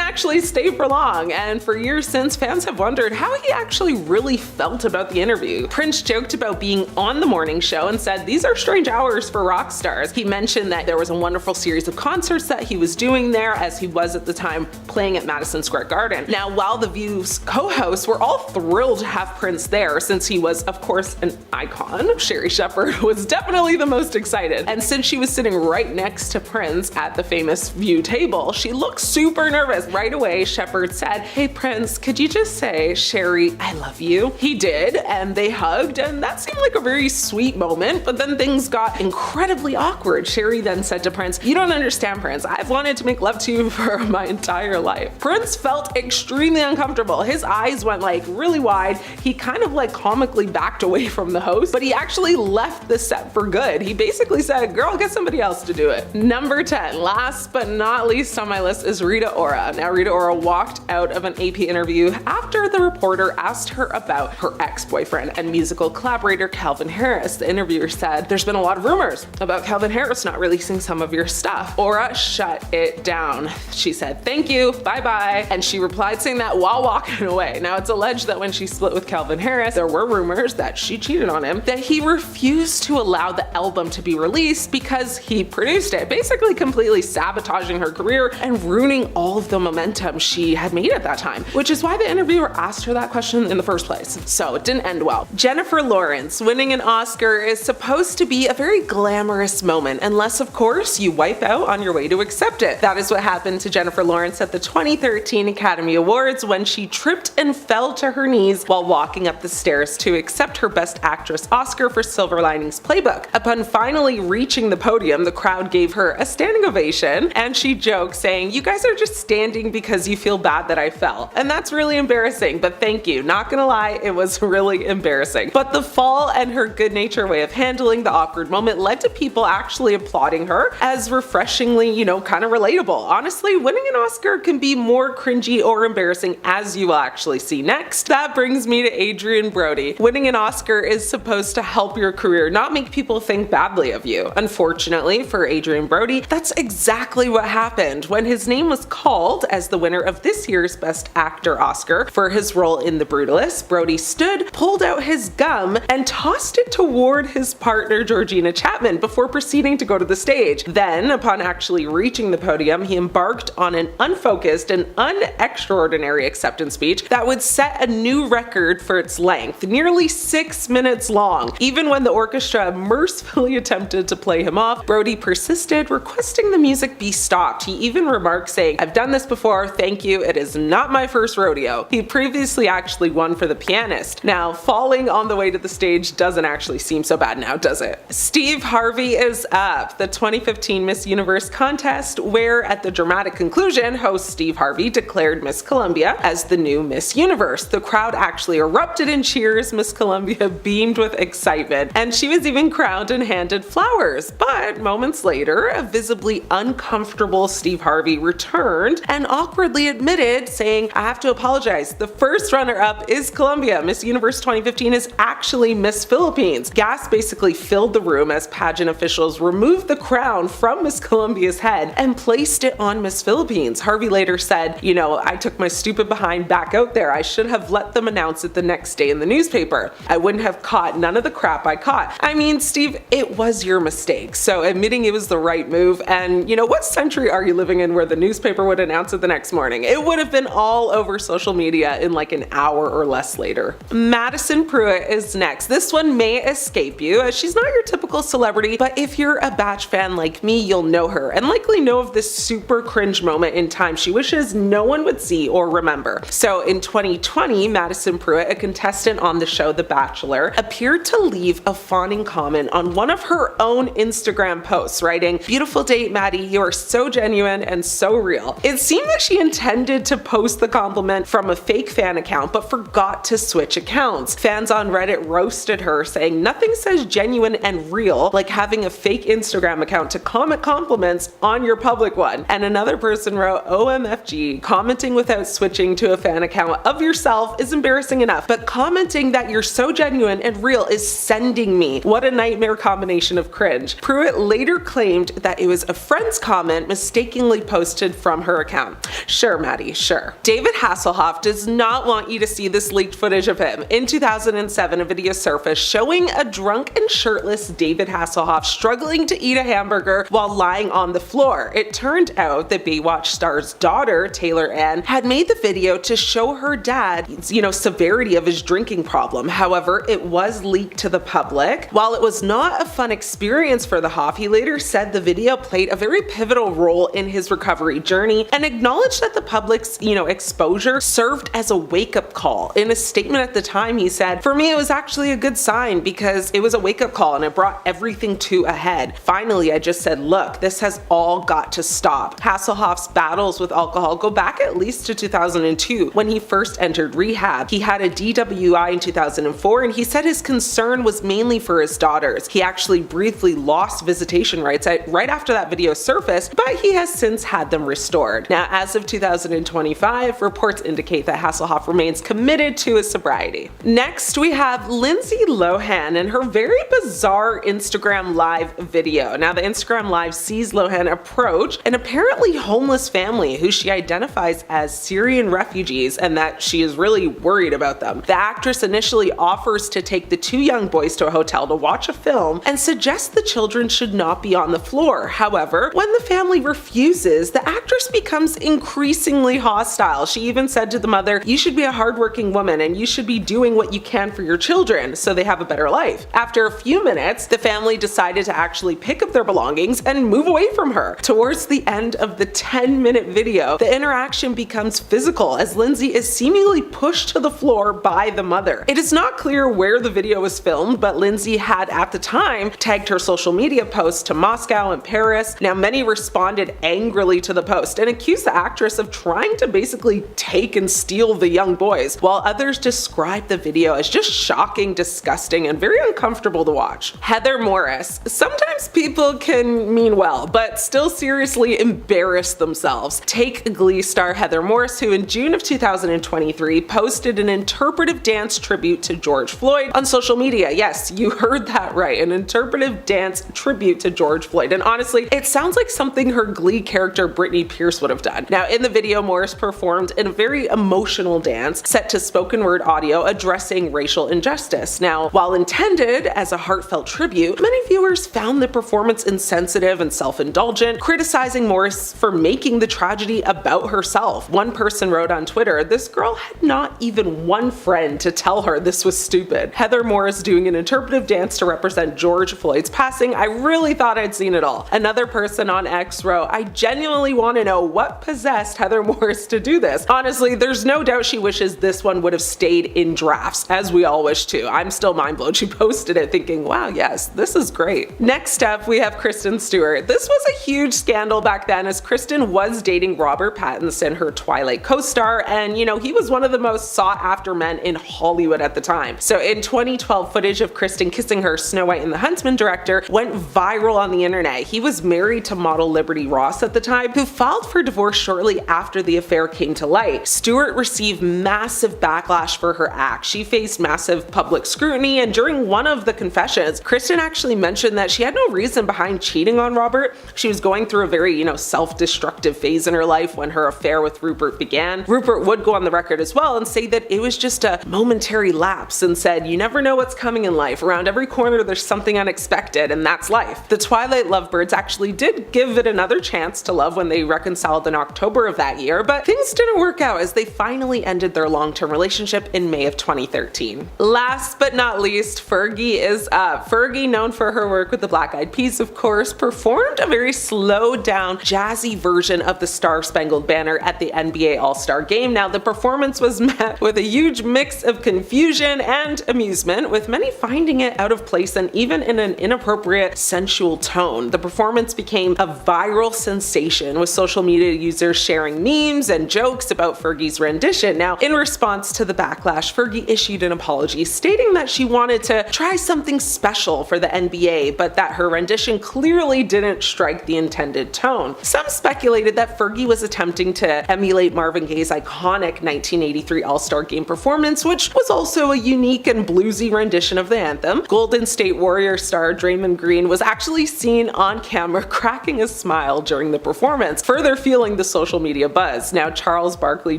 actually stay for long, and for years since, fans have wondered how he actually really felt about the interview. Prince joked about being on the morning show and said, "These are strange hours for rock stars." He mentioned that there was a wonderful series of concerts that he was doing there, as he was at the time playing at Madison Square Garden. Now, while The View's co-hosts were all thrilled to have Prince there, since he was, of course, an icon, Sherry Shepherd was definitely the most excited. And since she was sitting right next to Prince at the famous View table, she looked super nervous. Right away, Shepherd said, "Hey Prince, could you just say, 'Sherry, I love you'?" He did, and they hugged, and that seemed like a very sweet moment, but then things got incredibly awkward. Sherry then said to Prince, "You don't understand, Prince. I've wanted to make love to you for my entire life. Prince felt extremely uncomfortable. His eyes went like really wide. He kind of like comically backed away from the host, but he actually left the set for good. He basically said, girl, get somebody else to do it. Number 10, last but not least on my list is Rita Ora. Now Rita Ora walked out of an AP interview after the reporter asked her about her ex-boyfriend and musical collaborator Calvin Harris. The interviewer said, there's been a lot of rumors about Calvin Harris not releasing some of your stuff. Ora shut it down. She said, thank you, bye-bye. And she replied saying that while walking away. Now it's alleged that when she split with Calvin Harris, there were rumors that she cheated on him, that he refused to allow the album to be released because he produced it, basically completely sabotaging her career and ruining all of the momentum she had made at that time, which is why the interviewer asked her that question in the first place. So it didn't end well. Jennifer Lawrence winning an Oscar is supposed to be a very glamorous moment, unless of course you wipe out on your way to accept it. That is what happened to Jennifer Lawrence at the 2013 Academy Awards when she tripped and fell to her knees while walking up the stairs to accept her Best Actress Oscar for Silver Linings Playbook. Upon finally reaching the podium, the crowd gave her a standing ovation, and she joked saying, you guys are just standing because you feel bad that I fell. And that's really embarrassing, but thank you. Not gonna lie, it was really embarrassing. But the fall and her good-natured way of handling the awkward moment led to people actually applauding her as refreshingly, kind of relatable. Honestly, winning an Oscar can be more cringy or embarrassing, as you will actually see next. That brings me to Adrien Brody. Winning an Oscar is supposed to help your career, not make people think badly of you. Unfortunately for Adrien Brody, that's exactly what happened. When his name was called as the winner of this year's Best Actor Oscar for his role in The Brutalist, Brody stood, pulled out his gum, and tossed it toward his partner Georgina Chapman before proceeding to go to the stage. Then, upon actually reaching the podium, he embarked on an unfocused and unextraordinary acceptance speech that would set a new record for its length, nearly 6 minutes long. Even when the orchestra mercifully attempted to play him off, Brody persisted, requesting the music be stopped. He even remarked saying, I've done this before, thank you, it is not my first rodeo. He previously actually won for The Pianist. Now, falling on the way to the stage doesn't actually seem so bad now, does it? Steve Harvey is up. The 2015 Miss Universe contest, where at the dramatic conclusion, host Steve Harvey declared Miss Columbia as the new Miss Universe. The crowd actually erupted in cheers. Miss Columbia beamed with excitement, and she was even crowned and handed flowers. But moments later, a visibly uncomfortable Steve Harvey returned and awkwardly admitted, saying, I have to apologize, the first runner-up is Columbia. Miss Universe 2015 is actually Miss Philippines. Gas basically filled the room as pageant officials removed the crown from Miss Columbia's head and placed it on Miss Philippines. Harvey later said, I took my stupid behind back out there. I should have let them announce it the next day in the newspaper. I wouldn't have caught none of the crap I caught. I mean, Steve, it was your mistake. So admitting it was the right move, and what century are you living in where the newspaper would announce it the next morning? It would have been all over social media in like an hour or less later. Madison Pruitt is next. This one may escape you, as she's not your typical celebrity, but if you're a Batch fan like me, you'll know her and likely know of this super cringe moment in time she wishes no one would see or remember. So in 2020, Madison Pruitt, a contestant on the show The Bachelor, appeared to leave a fawning comment on one of her own Instagram posts, writing, "Beautiful date, Maddie, you are so genuine and so real." It seemed that she intended to post the compliment from a fake fan account, but forgot to switch accounts. Fans on Reddit roasted her, saying nothing says genuine and real like having a fake Instagram account to comment compliments on your public one. And another person wrote, OMFG, commenting without switching to a fan account of yourself is embarrassing enough, but commenting that you're so genuine and real is sending me. What a nightmare combination of cringe. Pruitt later claimed that it was a friend's comment mistakenly posted from her account. Sure, Maddie, sure. David Hasselhoff does not want you to see this leaked footage of him. In 2007, a video surfaced showing a drunk and shirtless David Hasselhoff struggling to eat a hamburger while lying on the floor. It turned out that Baywatch star's daughter, Taylor Ann, had made the video to show her dad, severity of his drinking problem. However, it was leaked to the public. While it was not a fun experience for the Hoff, he later said the video played a very pivotal role in his recovery journey and acknowledged that the public's, exposure served as a wake-up call. In a statement at the time, he said, "For me, it was actually a good sign because it was a wake-up call and it brought everything to a head. Finally, I just said, look, this has all got to stop." Hasselhoff's battles with alcohol go back at least to 2002 when he first entered rehab. He had a DWI in 2004 and he said his concern was mainly for his daughters. He actually briefly lost visitation rights right after that video surfaced, but he has since had them restored. Now, as of 2025, reports indicate that Hasselhoff remains committed to his sobriety. Next, we have Lindsay Lohan and her very bizarre Instagram Live video. Now, the Instagram Live sees Lohan approach an apparently homeless family who she identifies as Syrian refugees and that she is really worried about them. The actress initially offers to take the two young boys to a hotel to watch a film and suggests the children should not be on the floor. However, when the family refuses, the actress becomes increasingly hostile. She even said to the mother, "You should be a hardworking woman and you should be doing what you can for your children so they have a better life." After a few minutes, the family decided to actually pick up their belongings and move away from her. Towards the end of the 10-minute video, the interaction becomes physical as Lindsay is seemingly pushed to the floor by the mother. It is not clear where the video was filmed, but Lindsay had at the time tagged her social media posts to Moscow and Paris. Now, many responded angrily to the post and accused the actress of trying to basically take and steal the young boys, while others described the video as just shocking, disgusting, and very uncomfortable to watch. Heather Morris. Sometimes people can mean well, but still seriously embarrass themselves. Take Glee star Heather Morris, who in June of 2023 posted an interpretive dance tribute to George Floyd on social media. Yes, you heard that right, an interpretive dance tribute to George Floyd. And honestly, it sounds like something her Glee character Brittany Pierce would have done. Now, in the video, Morris performed in a very emotional dance set to spoken word audio addressing racial injustice. Now, while intended as a heartfelt tribute, many viewers found the performance insensitive and self-indulgent, criticizing Morris for making the tragedy about herself. One person wrote on Twitter, "This girl had not even one friend to tell her this was stupid." Heather Morris doing an interpretive dance to represent George Floyd's passing, I really thought I'd seen it all. Another person on X wrote, "I genuinely want to know what possessed Heather Morris to do this. Honestly, there's no doubt she wishes this one would have stayed in drafts, as we all wish too." I'm still mind blown. She posted it thinking, wow, yes, this is great. Next up, we have Kristen Stewart. This was a huge scandal back then as Kristen was dating Robert Pattinson, her Twilight co-star, and you know, he was one of the most sought after men in Hollywood at the time. So in 2012, footage of Kristen kissing her Snow White and the Huntsman director went viral on the internet. He was married to model Liberty Ross at the time, who filed for divorce shortly after the affair came to light. Stewart received massive backlash for her act. She faced massive public scrutiny, and during one of the confessions, Kristen actually mentioned that she had no reason behind cheating on Robert. She was going through a very, self-destructive phase in her life when her affair with Rupert began. Rupert would go on the record as well and say that it was just a momentary lapse and said, "You never know what's coming in life. Around every corner there's something unexpected, and that's life." The Twilight lovebirds actually did give it another chance to love when they reconciled in October of that year, but things didn't work out as they finally ended their long-term relationship in May of 2013. Last but not least, Fergie is up. Fergie, known for her work with the Black Eyed Peas, of course, performed a very slowed down, jazzy version of the Star Spangled Banner at the NBA All-Star Game. Now, the performance was met with a huge mix of confusion and amusement, with many finding it out of place and even in an inappropriate, sensual tone. The performance became a viral sensation, with social media users sharing memes and jokes about Fergie's rendition. Now, in response to the backlash, Fergie issued an apology, stating that she wanted to try something special for the NBA, but that her rendition clearly didn't strike the intended tone. Some speculated that Fergie was attempting to emulate Marvin Gaye's iconic 1983 All-Star Game performance, which was also a unique and bluesy rendition of the anthem. Golden State Warriors star Draymond Green was actually seen on camera cracking a smile during the performance, further fueling the social media buzz. Now, Charles Barkley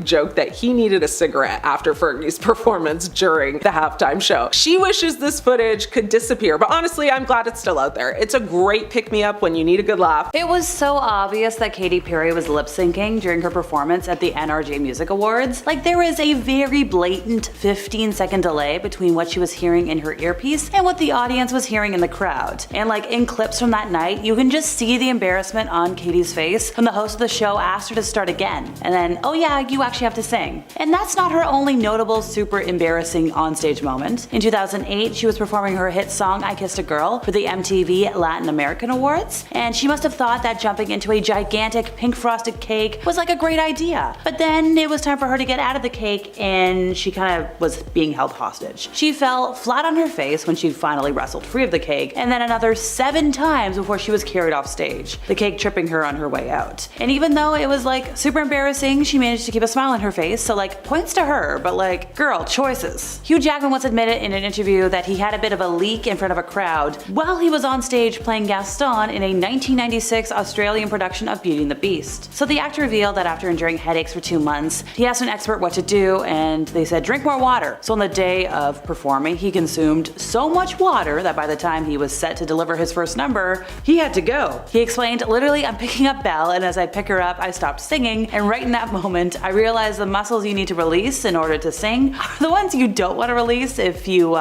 joked that he needed a cigarette after Fergie's performance during the halftime show. She wishes this footage could disappear, but honestly, I'm glad it's still out there. It's a great pick-me-up when you need a good laugh. It was so obvious that Katy Perry was lip-syncing during her performance at the NRJ Music Awards. Like, there was a very blatant 15-second delay between what she was hearing in her earpiece and what the audience was hearing in the crowd. And like, in clips from that night, you can just see the embarrassment on Katy's face when the host of the show asked her to start again. And then, "Oh yeah, you actually have to sing." And that's not her only notable super embarrassing onstage moment. In 2008, she was performing her hit song I Kissed a Girl for the MTV Latin American Awards, and she must have thought that jumping into a gigantic gigantic pink frosted cake was like a great idea. But then it was time for her to get out of the cake and she kind of was being held hostage. She fell flat on her face when she finally wrestled free of the cake, and then another 7 times before she was carried off stage, the cake tripping her on her way out. And even though it was like super embarrassing, she managed to keep a smile on her face, so like points to her, but like girl, choices. Hugh Jackman once admitted in an interview that he had a bit of a leak in front of a crowd while he was on stage playing Gaston in a 1996 Australian production of Beauty and the Beast. So the actor revealed that after enduring headaches for 2 months, he asked an expert what to do and they said drink more water. So on the day of performing, he consumed so much water that by the time he was set to deliver his first number, he had to go. He explained, literally, I'm picking up Belle, and as I pick her up, I stopped singing, and right in that moment, I realized the muscles you need to release in order to sing are the ones you don't want to release if you,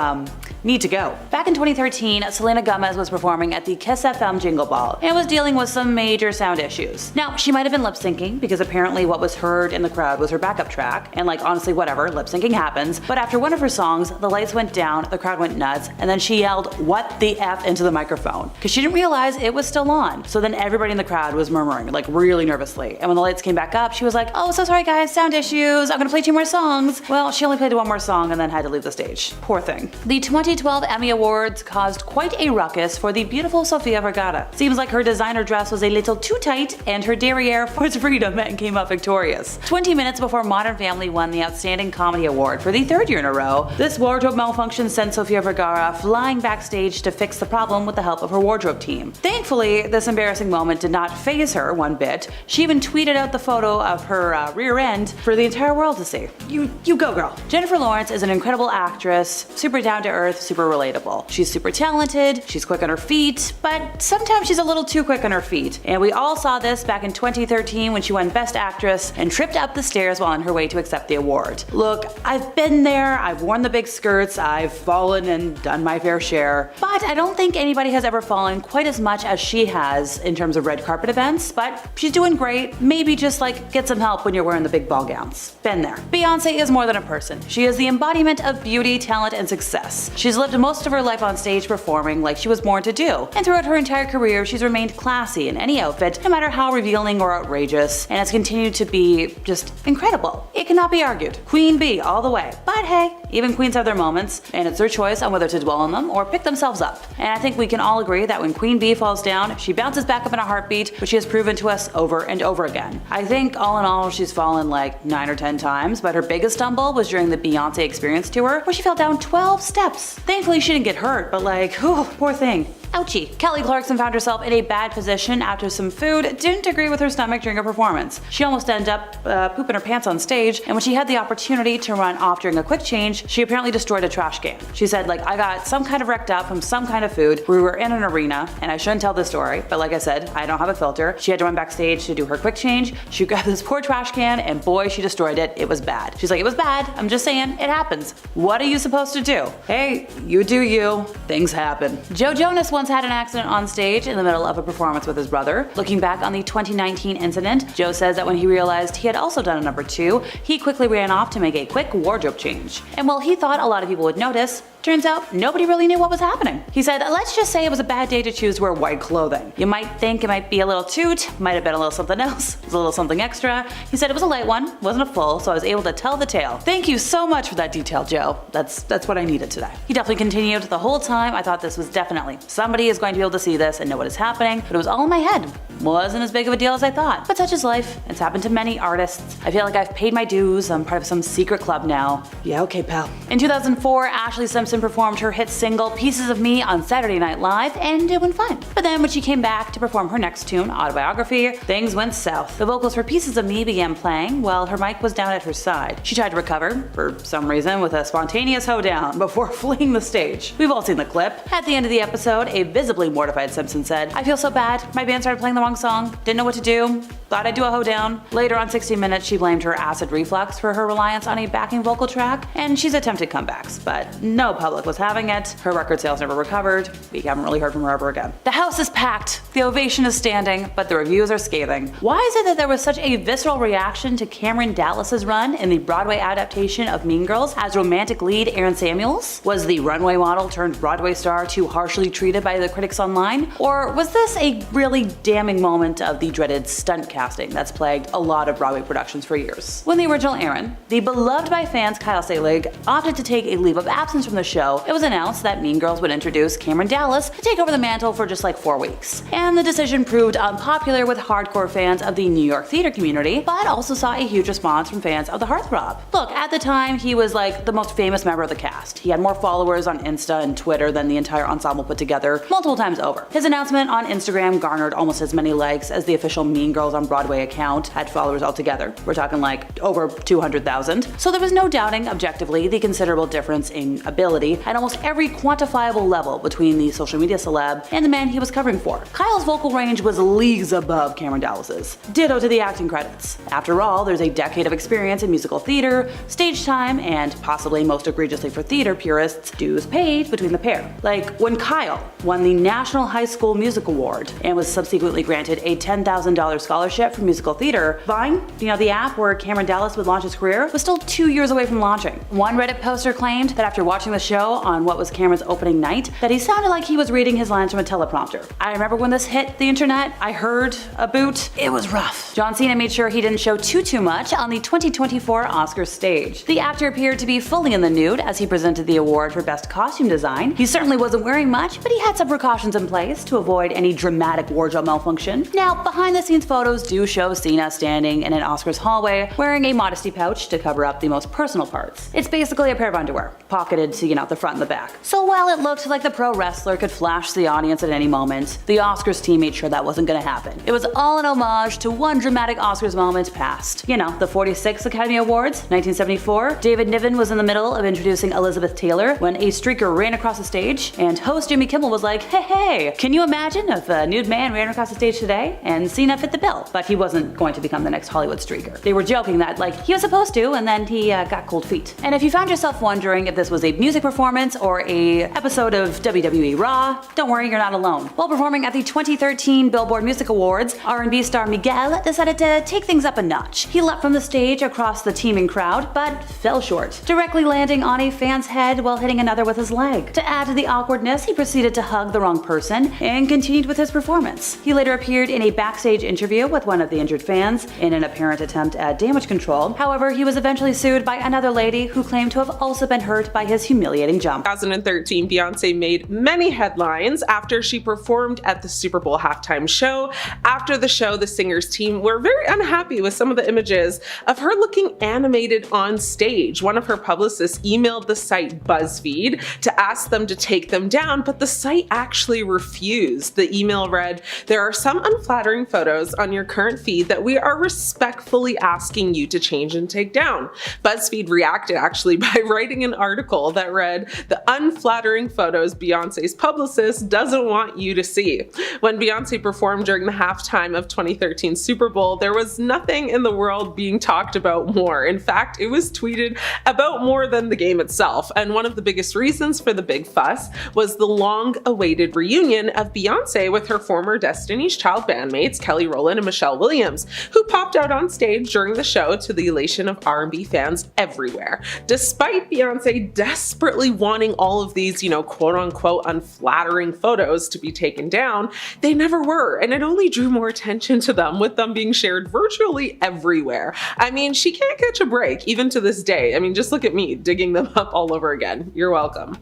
need to go. Back in 2013, Selena Gomez was performing at the Kiss FM Jingle Ball and was dealing with some major sound issues. Now, she might have been lip syncing because apparently what was heard in the crowd was her backup track, and like honestly whatever, lip syncing happens, but after one of her songs, the lights went down, the crowd went nuts, and then she yelled, "What the F?" into the microphone, because she didn't realize it was still on. So then everybody in the crowd was murmuring, like really nervously, and when the lights came back up, she was like, "Oh, so sorry guys, sound issues, I'm gonna play 2 more songs." Well, she only played 1 more song and then had to leave the stage. Poor thing. The 2012 Emmy Awards caused quite a ruckus for the beautiful Sofia Vergara. Seems like her designer dress was a little too tight and her derriere for its freedom and came up victorious. 20 minutes before Modern Family won the Outstanding Comedy Award for the 3rd year in a row, this wardrobe malfunction sent Sofia Vergara flying backstage to fix the problem with the help of her wardrobe team. Thankfully, this embarrassing moment did not faze her one bit. She even tweeted out the photo of her rear end for the entire world to see. You go, girl. Jennifer Lawrence is an incredible actress, super down to earth, super relatable. She's super talented, she's quick on her feet, but sometimes she's a little too quick on her feet. And we all saw this back in 2013 when she won Best Actress and tripped up the stairs while on her way to accept the award. Look, I've been there, I've worn the big skirts, I've fallen and done my fair share, but I don't think anybody has ever fallen quite as much as she has in terms of red carpet events, but she's doing great. Maybe just like get some help when you're wearing the big ball gowns. Been there. Beyonce is more than a person. She is the embodiment of beauty, talent, and success. She's lived most of her life on stage performing like she was born to do, and throughout her entire career she's remained classy in any outfit, no matter how revealing or outrageous, and has continued to be just incredible. It cannot be argued. Queen Bee all the way. But hey, even queens have their moments, and it's their choice on whether to dwell on them or pick themselves up. And I think we can all agree that when Queen Bee falls down, she bounces back up in a heartbeat, which she has proven to us over and over again. I think all in all she's fallen like 9 or 10 times, but her biggest stumble was during the Beyonce Experience tour, where she fell down 12 steps. Thankfully she didn't get hurt, but like, whew, poor thing. Ouchie. Kelly Clarkson found herself in a bad position after some food didn't agree with her stomach during a performance. She almost ended up pooping her pants on stage, and when she had the opportunity to run off during a quick change, she apparently destroyed a trash can. She said, like, I got some kind of wrecked up from some kind of food. We were in an arena, and I shouldn't tell this story, but like I said, I don't have a filter. She had to run backstage to do her quick change. She grabbed this poor trash can, and boy, she destroyed it. It was bad. She's like, it was bad. I'm just saying, it happens. What are you supposed to do? Hey, you do you. Things happen. Joe Jonas once had an accident on stage in the middle of a performance with his brother. Looking back on the 2019 incident, Joe says that when he realized he had also done a number 2, he quickly ran off to make a quick wardrobe change. And while he thought a lot of people would notice, turns out nobody really knew what was happening. He said, let's just say it was a bad day to choose to wear white clothing. You might think it might be a little toot, might have been a little something else, a little something extra. He said it was a light one, wasn't a full, so I was able to tell the tale. Thank you so much for that detail, Joe. That's what I needed today. He definitely continued the whole time. I thought this was definitely, somebody is going to be able to see this and know what is happening, but it was all in my head. Wasn't as big of a deal as I thought. But such is life. It's happened to many artists. I feel like I've paid my dues. I'm part of some secret club now. Yeah, okay, pal. In 2004, Ashley Simpson performed her hit single Pieces of Me on Saturday Night Live, and it went fine. But then when she came back to perform her next tune, Autobiography, things went south. The vocals for Pieces of Me began playing while her mic was down at her side. She tried to recover, for some reason, with a spontaneous hoedown before fleeing the stage. We've all seen the clip. At the end of the episode, a visibly mortified Simpson said, I feel so bad. My band started playing the wrong song. Didn't know what to do. thought I'd do a hoedown. Later on 60 Minutes, she blamed her acid reflux for her reliance on a backing vocal track, and she's attempted comebacks, but no public was having it. Her record sales never recovered. We haven't really heard from her ever again. The house is packed, the ovation is standing, but the reviews are scathing. Why is it that there was such a visceral reaction to Cameron Dallas's run in the Broadway adaptation of Mean Girls as romantic lead Aaron Samuels? Was the runway model turned Broadway star too harshly treated by the critics online? Or was this a really damning moment of the dreaded stunt casting that's plagued a lot of Broadway productions for years? When the original Aaron, the beloved by fans Kyle Selig, opted to take a leave of absence from the show, it was announced that Mean Girls would introduce Cameron Dallas to take over the mantle for just like 4 weeks. And the decision proved unpopular with hardcore fans of the New York theater community, but also saw a huge response from fans of the heartthrob. Look, at the time, he was like the most famous member of the cast. He had more followers on Insta and Twitter than the entire ensemble put together, multiple times over. His announcement on Instagram garnered almost as many likes as the official Mean Girls on Broadway account had followers altogether. We're talking like over 200,000. So there was no doubting, objectively, the considerable difference in ability at almost every quantifiable level between the social media celeb and the man he was covering for. Kyle's vocal range was leagues above Cameron Dallas's. Ditto to the acting credits. After all, there's a decade of experience in musical theater, stage time, and possibly most egregiously for theater purists, dues paid between the pair. Like when Kyle won the National High School Music Award and was subsequently granted a $10,000 scholarship for musical theater, Vine, the app where Cameron Dallas would launch his career, was still 2 years away from launching. One Reddit poster claimed that after watching the show on what was Cameron's opening night, that he sounded like he was reading his lines from a teleprompter. I remember when this hit the internet, I heard a boot. It was rough. John Cena made sure he didn't show too much on the 2024 Oscars stage. The actor appeared to be fully in the nude as he presented the award for Best Costume Design. He certainly wasn't wearing much, but he had some precautions in place to avoid any dramatic wardrobe malfunction. Now, behind the scenes photos do show Cena standing in an Oscars hallway wearing a modesty pouch to cover up the most personal parts. It's basically a pair of underwear, pocketed to, the front and the back. So while it looked like the pro wrestler could flash the audience at any moment, the Oscars team made sure that wasn't gonna happen. It was all an homage to one dramatic Oscars moment past. The 46th Academy Awards, 1974. David Niven was in the middle of introducing Elizabeth Taylor when a streaker ran across the stage, and host Jimmy Kimmel was like, hey, can you imagine if a nude man ran across the stage today? And Cena fit the bill. But he wasn't going to become the next Hollywood streaker. They were joking that, he was supposed to, and then he got cold feet. And if you found yourself wondering if this was a music performance or a episode of WWE Raw, don't worry, you're not alone. While performing at the 2013 Billboard Music Awards, R&B star Miguel decided to take things up a notch. He leapt from the stage across the teeming crowd, but fell short, directly landing on a fan's head while hitting another with his leg. To add to the awkwardness, he proceeded to hug the wrong person and continued with his performance. He later appeared in a backstage interview with one of the injured fans in an apparent attempt at damage control. However, he was eventually sued by another lady who claimed to have also been hurt by his humiliating jump. 2013, Beyonce made many headlines after she performed at the Super Bowl halftime show. After the show, the singer's team were very unhappy with some of the images of her looking animated on stage. One of her publicists emailed the site BuzzFeed to ask them to take them down, but the site actually refused. The email read, "There are some unflattering photos on your current feed that we are respectfully asking you to change and take down." BuzzFeed reacted actually by writing an article that read, "The unflattering photos Beyonce's publicist doesn't want you to see." When Beyonce performed during the halftime of 2013 Super Bowl, there was nothing in the world being talked about more. In fact, it was tweeted about more than the game itself. And one of the biggest reasons for the big fuss was the long-awaited reunion of Beyonce with her former Destiny's Child bandmates Kelly Rowland and Michelle Williams, who popped out on stage during the show to the elation of R&B fans everywhere. Despite Beyonce desperately wanting all of these, quote-unquote unflattering photos to be taken down, they never were, and it only drew more attention to them, with them being shared virtually everywhere. I mean, she can't catch a break, even to this day. I mean, just look at me digging them up all over again. You're welcome.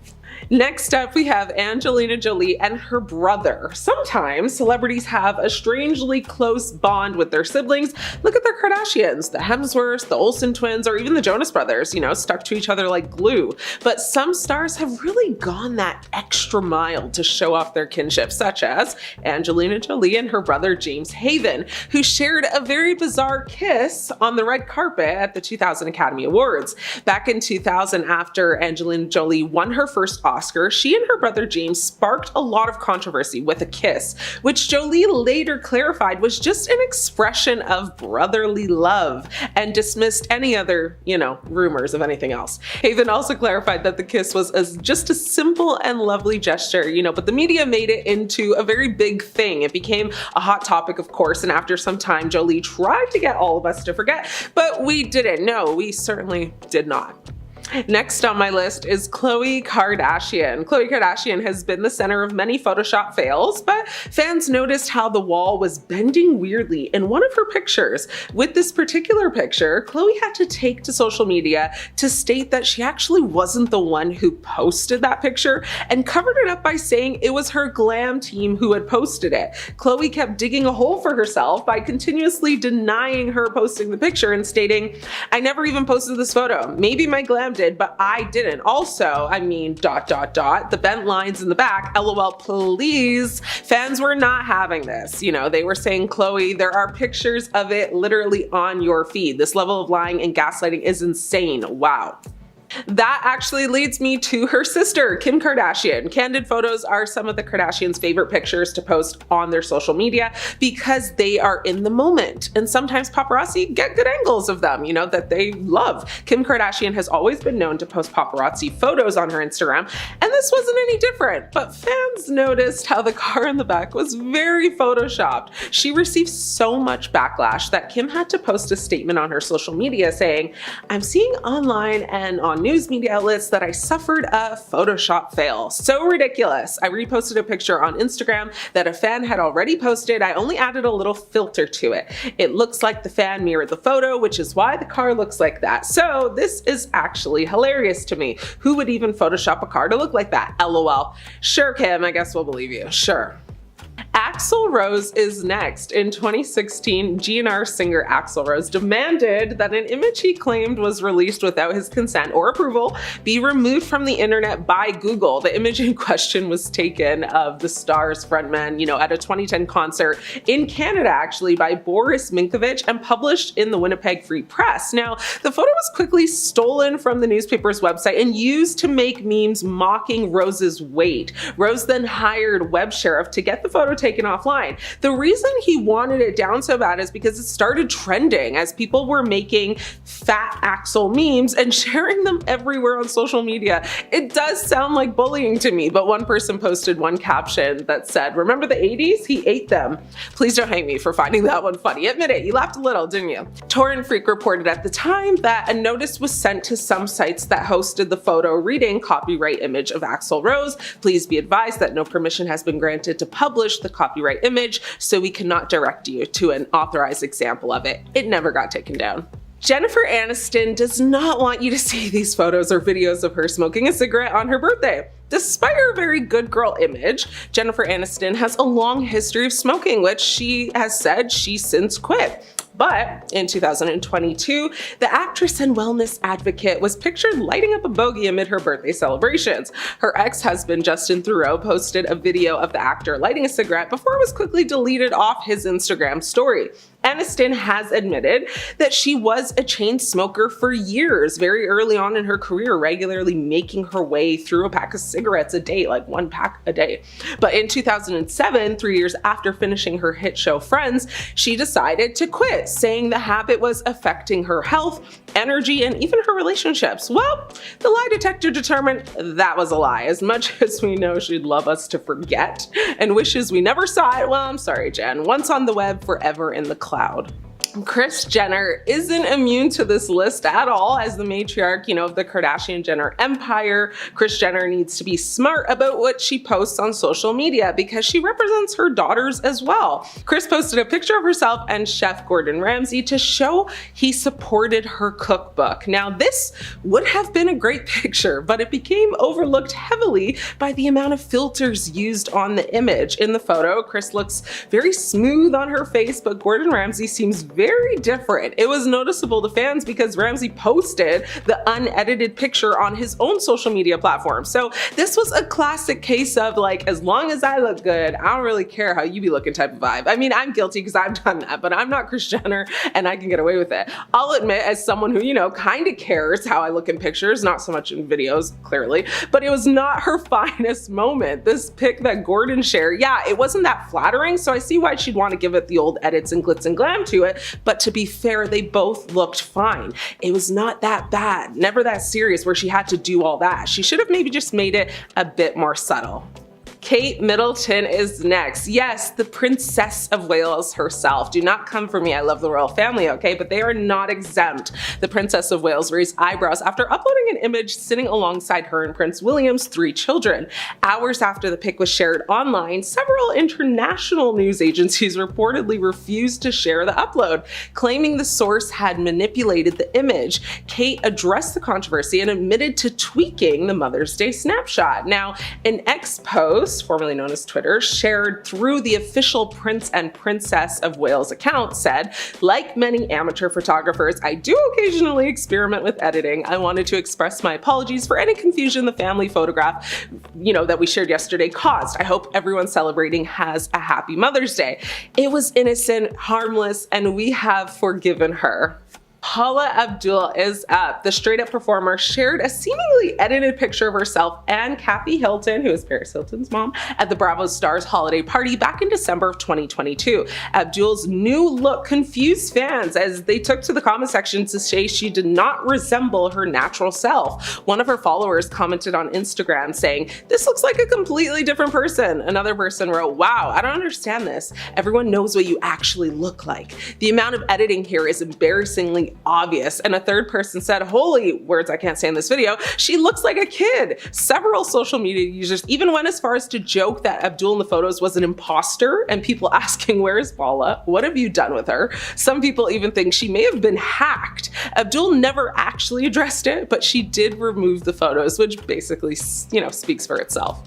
Next up, we have Angelina Jolie and her brother. Sometimes celebrities have a strangely close bond with their siblings. Look at the Kardashians, the Hemsworths, the Olsen twins, or even the Jonas Brothers, stuck to each other like glue. But some stars have really gone that extra mile to show off their kinship, such as Angelina Jolie and her brother James Haven, who shared a very bizarre kiss on the red carpet at the 2000 Academy Awards. Back in 2000, after Angelina Jolie won her first first Oscar, she and her brother James sparked a lot of controversy with a kiss, which Jolie later clarified was just an expression of brotherly love and dismissed any other, rumors of anything else. Haven also clarified that the kiss was just a simple and lovely gesture, but the media made it into a very big thing. It became a hot topic, of course, and after some time, Jolie tried to get all of us to forget, but we didn't. No, we certainly did not. Next on my list is Khloe Kardashian. Khloe Kardashian has been the center of many Photoshop fails, but fans noticed how the wall was bending weirdly in one of her pictures. With this particular picture, Khloe had to take to social media to state that she actually wasn't the one who posted that picture and covered it up by saying it was her glam team who had posted it. Khloe kept digging a hole for herself by continuously denying her posting the picture and stating, "I never even posted this photo. Maybe my glam did, but I didn't. Also, the bent lines in the back, LOL, please." Fans were not having this. They were saying, "Khloe, there are pictures of it literally on your feed. This level of lying and gaslighting is insane. Wow." That actually leads me to her sister, Kim Kardashian. Candid photos are some of the Kardashians' favorite pictures to post on their social media because they are in the moment. And sometimes paparazzi get good angles of them, that they love. Kim Kardashian has always been known to post paparazzi photos on her Instagram, and this wasn't any different. But fans noticed how the car in the back was very photoshopped. She received so much backlash that Kim had to post a statement on her social media saying, "I'm seeing online and on news media outlets that I suffered a Photoshop fail. So ridiculous. I reposted a picture on Instagram that a fan had already posted. I only added a little filter to it. It looks like the fan mirrored the photo, which is why the car looks like that. So this is actually hilarious to me. Who would even Photoshop a car to look like that? LOL. Sure, Kim, I guess we'll believe you. Sure." Axl Rose is next. In 2016, GNR singer Axl Rose demanded that an image he claimed was released without his consent or approval be removed from the internet by Google. The image in question was taken of the Star's frontman, at a 2010 concert in Canada, actually, by Boris Minkovic and published in the Winnipeg Free Press. Now, the photo was quickly stolen from the newspaper's website and used to make memes mocking Rose's weight. Rose then hired Web Sheriff to get the photo taken offline. The reason he wanted it down so bad is because it started trending as people were making fat Axl memes and sharing them everywhere on social media. It does sound like bullying to me, but one person posted one caption that said, "Remember the 80s? He ate them." Please don't hate me for finding that one funny. Admit it, you laughed a little, didn't you? Torrent Freak reported at the time that a notice was sent to some sites that hosted the photo reading "Copyright image of Axl Rose. Please be advised that no permission has been granted to publish the copyright image, so we cannot direct you to an authorized example of it." It never got taken down. Jennifer Aniston does not want you to see these photos or videos of her smoking a cigarette on her birthday. Despite her very good girl image, Jennifer Aniston has a long history of smoking, which she has said she since quit. But in 2022, the actress and wellness advocate was pictured lighting up a bogey amid her birthday celebrations. Her ex-husband, Justin Bieber, posted a video of the actor lighting a cigarette before it was quickly deleted off his Instagram story. Aniston has admitted that she was a chain smoker for years, very early on in her career, regularly making her way through a pack of cigarettes a day, like one pack a day. But in 2007, 3 years after finishing her hit show Friends, she decided to quit, saying the habit was affecting her health, energy, and even her relationships. Well, the lie detector determined that was a lie. As much as we know she'd love us to forget and wishes we never saw it, well, I'm sorry, Jen. Once on the web, forever in the cloud. Kris Jenner isn't immune to this list at all. As the matriarch, of the Kardashian-Jenner empire, Kris Jenner needs to be smart about what she posts on social media because she represents her daughters as well. Kris posted a picture of herself and Chef Gordon Ramsay to show he supported her cookbook. Now, this would have been a great picture, but it became overlooked heavily by the amount of filters used on the image. In the photo, Kris looks very smooth on her face, but Gordon Ramsay seems very different. It was noticeable to fans because Ramsey posted the unedited picture on his own social media platform. So this was a classic case of like, as long as I look good, I don't really care how you be looking type of vibe. I mean, I'm guilty because I've done that, but I'm not Kris Jenner and I can get away with it. I'll admit, as someone who, you know, kind of cares how I look in pictures, not so much in videos, clearly, but it was not her finest moment. This pic that Gordon shared, yeah, it wasn't that flattering, so I see why she'd want to give it the old edits and glitz and glam to it, but to be fair, they both looked fine. It was not that bad, never that serious where she had to do all that. She should have maybe just made it a bit more subtle. Kate Middleton is next. Yes, the Princess of Wales herself. Do not come for me, I love the royal family, okay? But they are not exempt. The Princess of Wales raised eyebrows after uploading an image sitting alongside her and Prince William's 3 children. Hours after the pic was shared online, several international news agencies reportedly refused to share the upload, claiming the source had manipulated the image. Kate addressed the controversy and admitted to tweaking the Mother's Day snapshot. Now, an X post, formerly known as Twitter, shared through the official Prince and Princess of Wales account said, like many amateur photographers, I do occasionally experiment with editing. I wanted to express my apologies for any confusion the family photograph, that we shared yesterday caused. I hope everyone celebrating has a happy Mother's Day. It was innocent, harmless, and we have forgiven her. Paula Abdul is up. The Straight Up performer shared a seemingly edited picture of herself and Kathy Hilton, who is Paris Hilton's mom, at the Bravo Stars holiday party back in December of 2022. Abdul's new look confused fans as they took to the comment section to say she did not resemble her natural self. One of her followers commented on Instagram saying, "This looks like a completely different person." Another person wrote, "Wow, I don't understand this. Everyone knows what you actually look like. The amount of editing here is embarrassingly obvious." And a third person said, "Holy," words I can't say in this video, "she looks like a kid." Several social media users even went as far as to joke that Abdul in the photos was an imposter, and people asking, "Where is Paula? What have you done with her?" Some people even think she may have been hacked. Abdul never actually addressed it, but she did remove the photos, which basically, speaks for itself.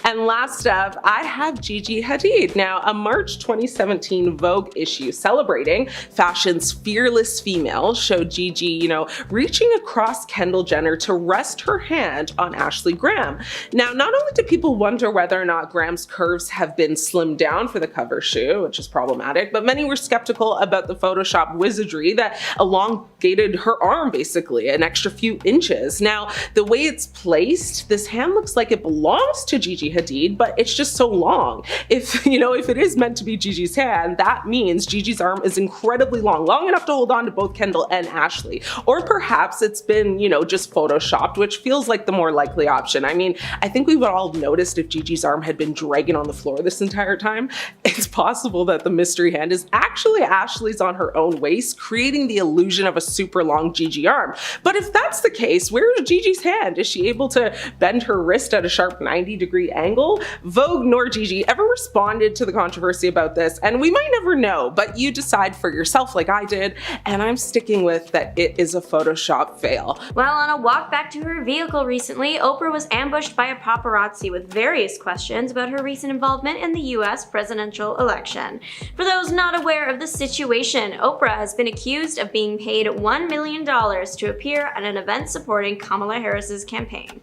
And last up, I have Gigi Hadid. Now, a March 2017 Vogue issue celebrating fashion's fearless female showed Gigi, reaching across Kendall Jenner to rest her hand on Ashley Graham. Now, not only do people wonder whether or not Graham's curves have been slimmed down for the cover shoot, which is problematic, but many were skeptical about the Photoshop wizardry that elongated her arm basically an extra few inches. Now, the way it's placed, this hand looks like it belongs to Gigi Hadid, but it's just so long. If it is meant to be Gigi's hand, that means Gigi's arm is incredibly long enough to hold on to both Kendall and Ashley. Or perhaps it's been, just photoshopped, which feels like the more likely option. I mean, I think we would all have noticed if Gigi's arm had been dragging on the floor this entire time. It's possible that the mystery hand is actually Ashley's on her own waist, creating the illusion of a super long Gigi arm. But if that's the case, where's Gigi's hand? Is she able to bend her wrist at a sharp 90-degree angle? Vogue nor Gigi ever responded to the controversy about this, and we might never know, but you decide for yourself like I did, and I'm sticking with that it is a Photoshop fail. Well, on a walk back to her vehicle recently, Oprah was ambushed by a paparazzi with various questions about her recent involvement in the US presidential election. For those not aware of the situation, Oprah has been accused of being paid $1 million to appear at an event supporting Kamala Harris's campaign.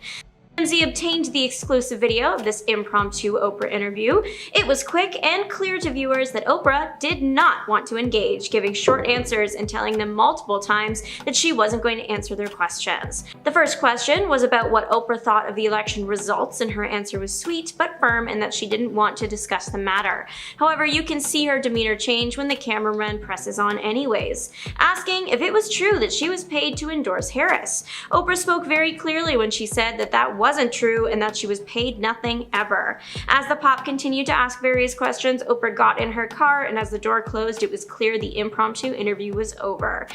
TMZ obtained the exclusive video of this impromptu Oprah interview. It was quick and clear to viewers that Oprah did not want to engage, giving short answers and telling them multiple times that she wasn't going to answer their questions. The first question was about what Oprah thought of the election results, and her answer was sweet but firm in that she didn't want to discuss the matter. However, you can see her demeanor change when the cameraman presses on anyways, asking if it was true that she was paid to endorse Harris. Oprah spoke very clearly when she said that wasn't true and that she was paid nothing ever. As the pop continued to ask various questions, Oprah got in her car, and as the door closed, it was clear the impromptu interview was over.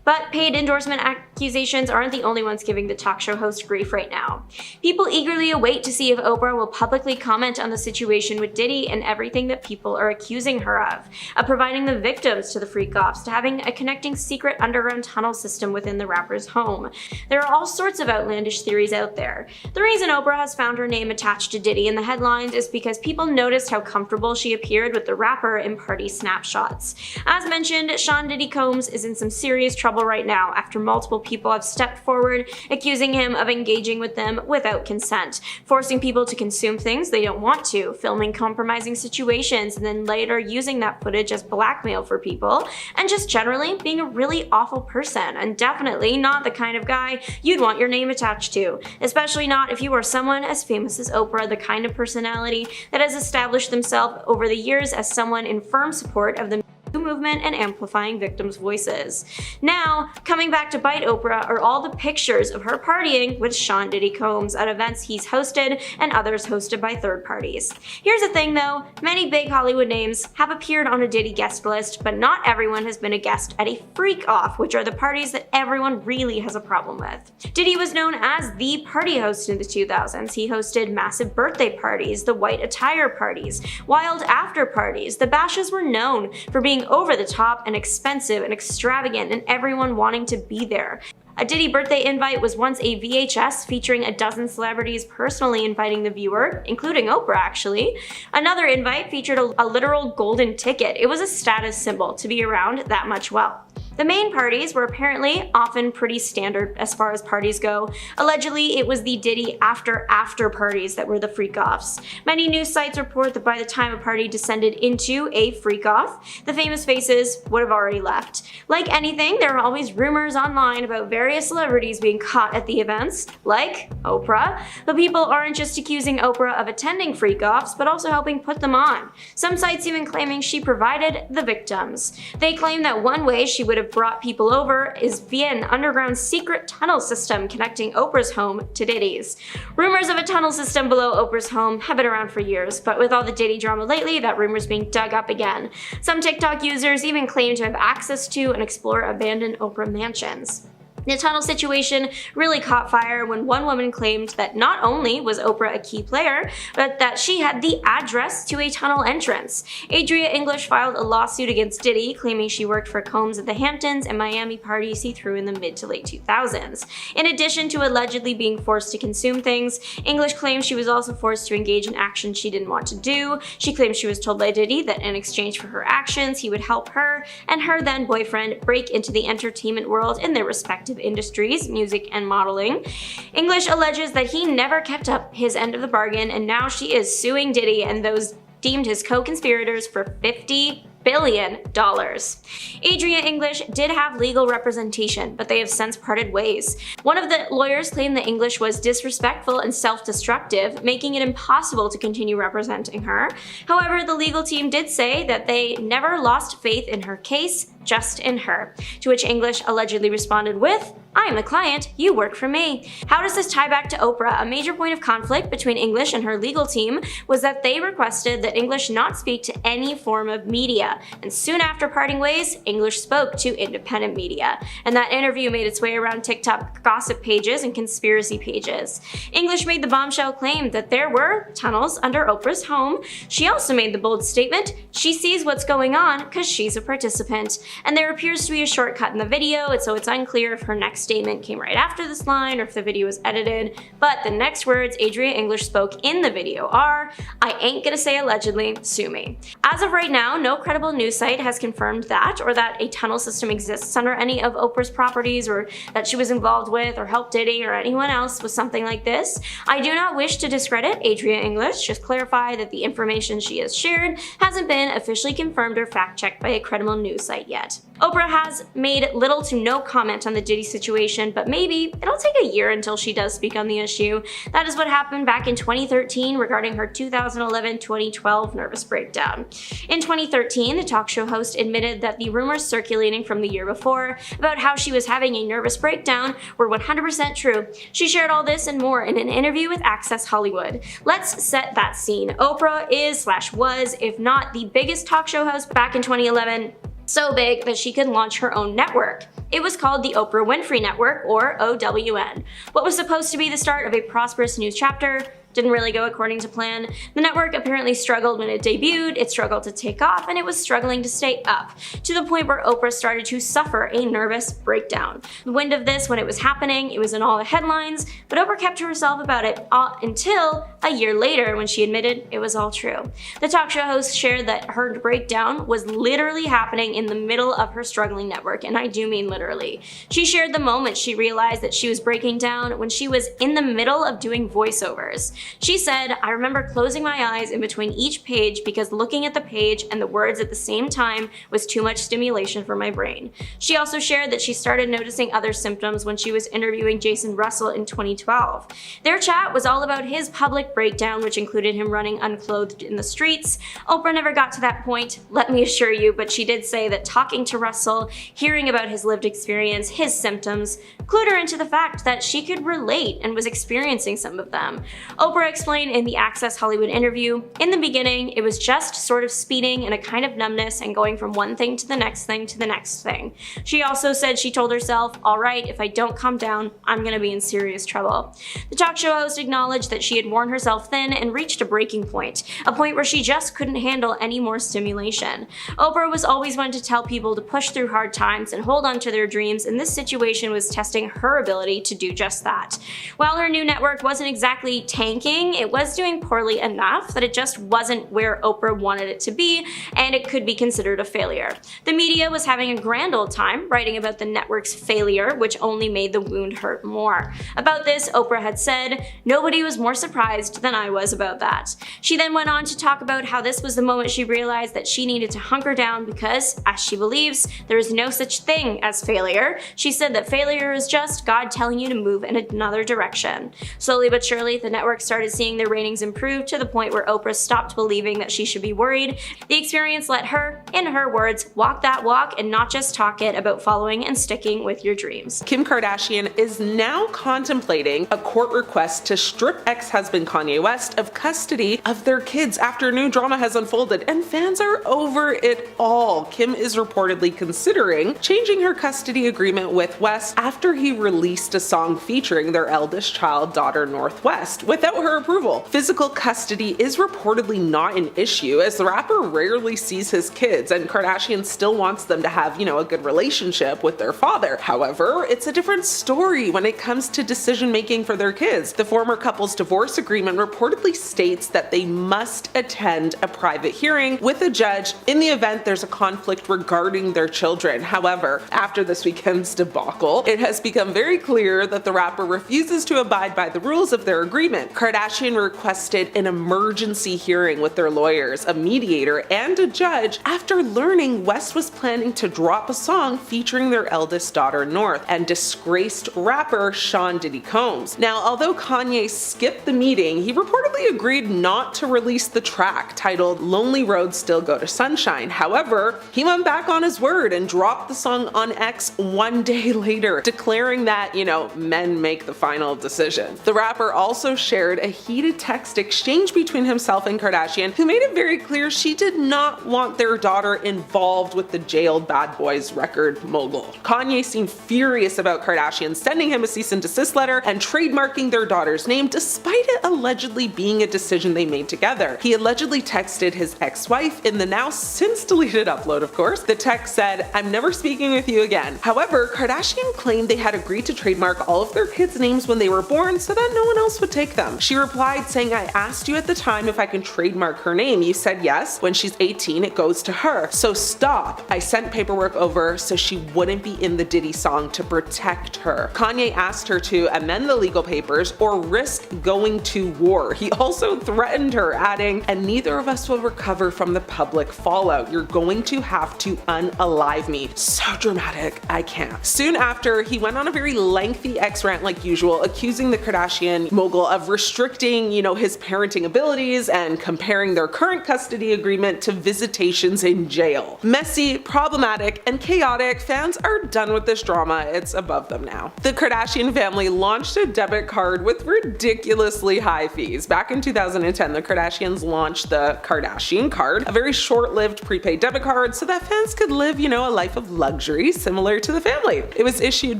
But paid endorsement accusations aren't the only ones giving the talk show host grief right now. People eagerly await to see if Oprah will publicly comment on the situation with Diddy and everything that people are accusing her of providing the victims to the freak-offs, to having a connecting secret underground tunnel system within the rapper's home. There are all sorts of outlandish theories out there. The reason Oprah has found her name attached to Diddy in the headlines is because people noticed how comfortable she appeared with the rapper in party snapshots. As mentioned, Sean Diddy Combs is in some serious trouble right now after multiple people have stepped forward accusing him of engaging with them without consent, forcing people to consume things they don't want to, filming compromising situations, and then later using that footage as blackmail for people, and just generally being a really awful person, and definitely not the kind of guy you'd want your name attached to, especially not if you are someone as famous as Oprah, the kind of personality that has established themselves over the years as someone in firm support of the movement and amplifying victims' voices. Now, coming back to bite Oprah are all the pictures of her partying with Sean Diddy Combs at events he's hosted and others hosted by third parties. Here's the thing though, many big Hollywood names have appeared on a Diddy guest list, but not everyone has been a guest at a freak-off, which are the parties that everyone really has a problem with. Diddy was known as the party host in the 2000s. He hosted massive birthday parties, the white attire parties, wild after parties. The bashes were known for being over the top and expensive and extravagant and everyone wanting to be there. A Diddy birthday invite was once a VHS featuring a dozen celebrities personally inviting the viewer, including Oprah actually. Another invite featured a literal golden ticket. It was a status symbol to be around that much wealth. The main parties were apparently often pretty standard as far as parties go. Allegedly, it was the Diddy after parties that were the freak-offs. Many news sites report that by the time a party descended into a freak-off, the famous faces would have already left. Like anything, there are always rumors online about various celebrities being caught at the events, like Oprah, but people aren't just accusing Oprah of attending freak-offs, but also helping put them on. Some sites even claiming she provided the victims. They claim that one way she would have brought people over is via an underground secret tunnel system connecting Oprah's home to Diddy's. Rumors of a tunnel system below Oprah's home have been around for years, but with all the Diddy drama lately, that rumor's being dug up again. Some TikTok users even claim to have access to and explore abandoned Oprah mansions. The tunnel situation really caught fire when one woman claimed that not only was Oprah a key player, but that she had the address to a tunnel entrance. Adria English filed a lawsuit against Diddy, claiming she worked for Combs at the Hamptons and Miami parties he threw in the mid to late 2000s. In addition to allegedly being forced to consume things, English claims she was also forced to engage in actions she didn't want to do. She claims she was told by Diddy that in exchange for her actions, he would help her and her then boyfriend break into the entertainment world in their respective industries, music and modeling. English alleges that he never kept up his end of the bargain, and now she is suing Diddy and those deemed his co-conspirators for $50 billion. Adria English did have legal representation, but they have since parted ways. One of the lawyers claimed that English was disrespectful and self-destructive, making it impossible to continue representing her. However, the legal team did say that they never lost faith in her case, just in her, to which English allegedly responded with, "I am the client, you work for me." How does this tie back to Oprah? A major point of conflict between English and her legal team was that they requested that English not speak to any form of media, and soon after parting ways, English spoke to independent media, and that interview made its way around TikTok gossip pages and conspiracy pages. English made the bombshell claim that there were tunnels under Oprah's home. She also made the bold statement, she sees what's going on because she's a participant. And there appears to be a shortcut in the video, so it's unclear if her next statement came right after this line or if the video was edited, but the next words Adria English spoke in the video are, "I ain't gonna say allegedly, sue me." As of right now, no credible news site has confirmed that or that a tunnel system exists under any of Oprah's properties or that she was involved with or helped Diddy or anyone else with something like this. I do not wish to discredit Adria English, just clarify that the information she has shared hasn't been officially confirmed or fact-checked by a credible news site yet. Oprah has made little to no comment on the Diddy situation, but maybe it'll take a year until she does speak on the issue. That is what happened back in 2013 regarding her 2011-2012 nervous breakdown. In 2013, the talk show host admitted that the rumors circulating from the year before about how she was having a nervous breakdown were 100% true. She shared all this and more in an interview with Access Hollywood. Let's set that scene. Oprah is/was, if not the biggest talk show host back in 2011, So big that she could launch her own network. It was called the Oprah Winfrey Network, or OWN. What was supposed to be the start of a prosperous new chapter didn't really go according to plan. The network apparently struggled when it debuted, it struggled to take off, and it was struggling to stay up, to the point where Oprah started to suffer a nervous breakdown. The wind of this when it was happening, it was in all the headlines, but Oprah kept to herself about it until a year later when she admitted it was all true. The talk show host shared that her breakdown was literally happening in the middle of her struggling network, and I do mean literally. She shared the moment she realized that she was breaking down when she was in the middle of doing voiceovers. She said, "I remember closing my eyes in between each page because looking at the page and the words at the same time was too much stimulation for my brain." She also shared that she started noticing other symptoms when she was interviewing Jason Russell in 2012. Their chat was all about his public breakdown, which included him running unclothed in the streets. Oprah never got to that point, let me assure you, but she did say that talking to Russell, hearing about his lived experience, his symptoms, clued her into the fact that she could relate and was experiencing some of them. Oprah explained in the Access Hollywood interview, "In the beginning, it was just sort of speeding and a kind of numbness and going from one thing to the next thing to the next thing." She also said she told herself, "All right, if I don't calm down, I'm gonna be in serious trouble." The talk show host acknowledged that she had worn herself thin and reached a breaking point, a point where she just couldn't handle any more stimulation. Oprah was always one to tell people to push through hard times and hold on to their dreams, and this situation was testing her ability to do just that. While her new network wasn't exactly tanking, it was doing poorly enough that it just wasn't where Oprah wanted it to be, and it could be considered a failure. The media was having a grand old time writing about the network's failure, which only made the wound hurt more. About this, Oprah had said, "Nobody was more surprised than I was about that." She then went on to talk about how this was the moment she realized that she needed to hunker down because, as she believes, there is no such thing as failure. She said that failure is just God telling you to move in another direction. Slowly but surely, the network started seeing their ratings improve to the point where Oprah stopped believing that she should be worried. The experience let her, in her words, walk that walk and not just talk it about following and sticking with your dreams. Kim Kardashian is now contemplating a court request to strip ex-husband Kanye West of custody of their kids after new drama has unfolded, and fans are over it all. Kim is reportedly considering changing her custody agreement with West after he released a song featuring their eldest child, daughter Northwest, without her approval. Physical custody is reportedly not an issue, as the rapper rarely sees his kids, and Kardashian still wants them to have, a good relationship with their father. However, it's a different story when it comes to decision making for their kids. The former couple's divorce agreement reportedly states that they must attend a private hearing with a judge in the event there's a conflict regarding their children. However, after this weekend's debacle, it has become very clear that the rapper refuses to abide by the rules of their agreement. Kardashian requested an emergency hearing with their lawyers, a mediator, and a judge after learning West was planning to drop a song featuring their eldest daughter North and disgraced rapper Sean Diddy Combs. Now, although Kanye skipped the meeting, he reportedly agreed not to release the track titled "Lonely Roads Still Go to Sunshine." However, he went back on his word and dropped the song on X one day later, declaring that, men make the final decision. The rapper also shared a heated text exchange between himself and Kardashian, who made it very clear she did not want their daughter involved with the jailed Bad Boys record mogul. Kanye seemed furious about Kardashian sending him a cease and desist letter and trademarking their daughter's name, despite it allegedly being a decision they made together. He allegedly texted his ex-wife in the now since deleted upload, of course. The text said, "I'm never speaking with you again." However, Kardashian claimed they had agreed to trademark all of their kids' names when they were born so that no one else would take them. She replied saying, "I asked you at the time if I can trademark her name. You said yes. When she's 18, it goes to her. So stop. I sent paperwork over so she wouldn't be in the Diddy song to protect her." Kanye asked her to amend the legal papers or risk going to war. He also threatened her, adding, "And neither of us will recover from the public fallout. You're going to have to unalive me." So dramatic, I can't. Soon after, he went on a very lengthy X rant like usual, accusing the Kardashian mogul of restricting restricting, his parenting abilities and comparing their current custody agreement to visitations in jail. Messy, problematic, and chaotic, fans are done with this drama. It's above them now. The Kardashian family launched a debit card with ridiculously high fees. Back in 2010, the Kardashians launched the Kardashian card, a very short-lived prepaid debit card so that fans could live, a life of luxury similar to the family. It was issued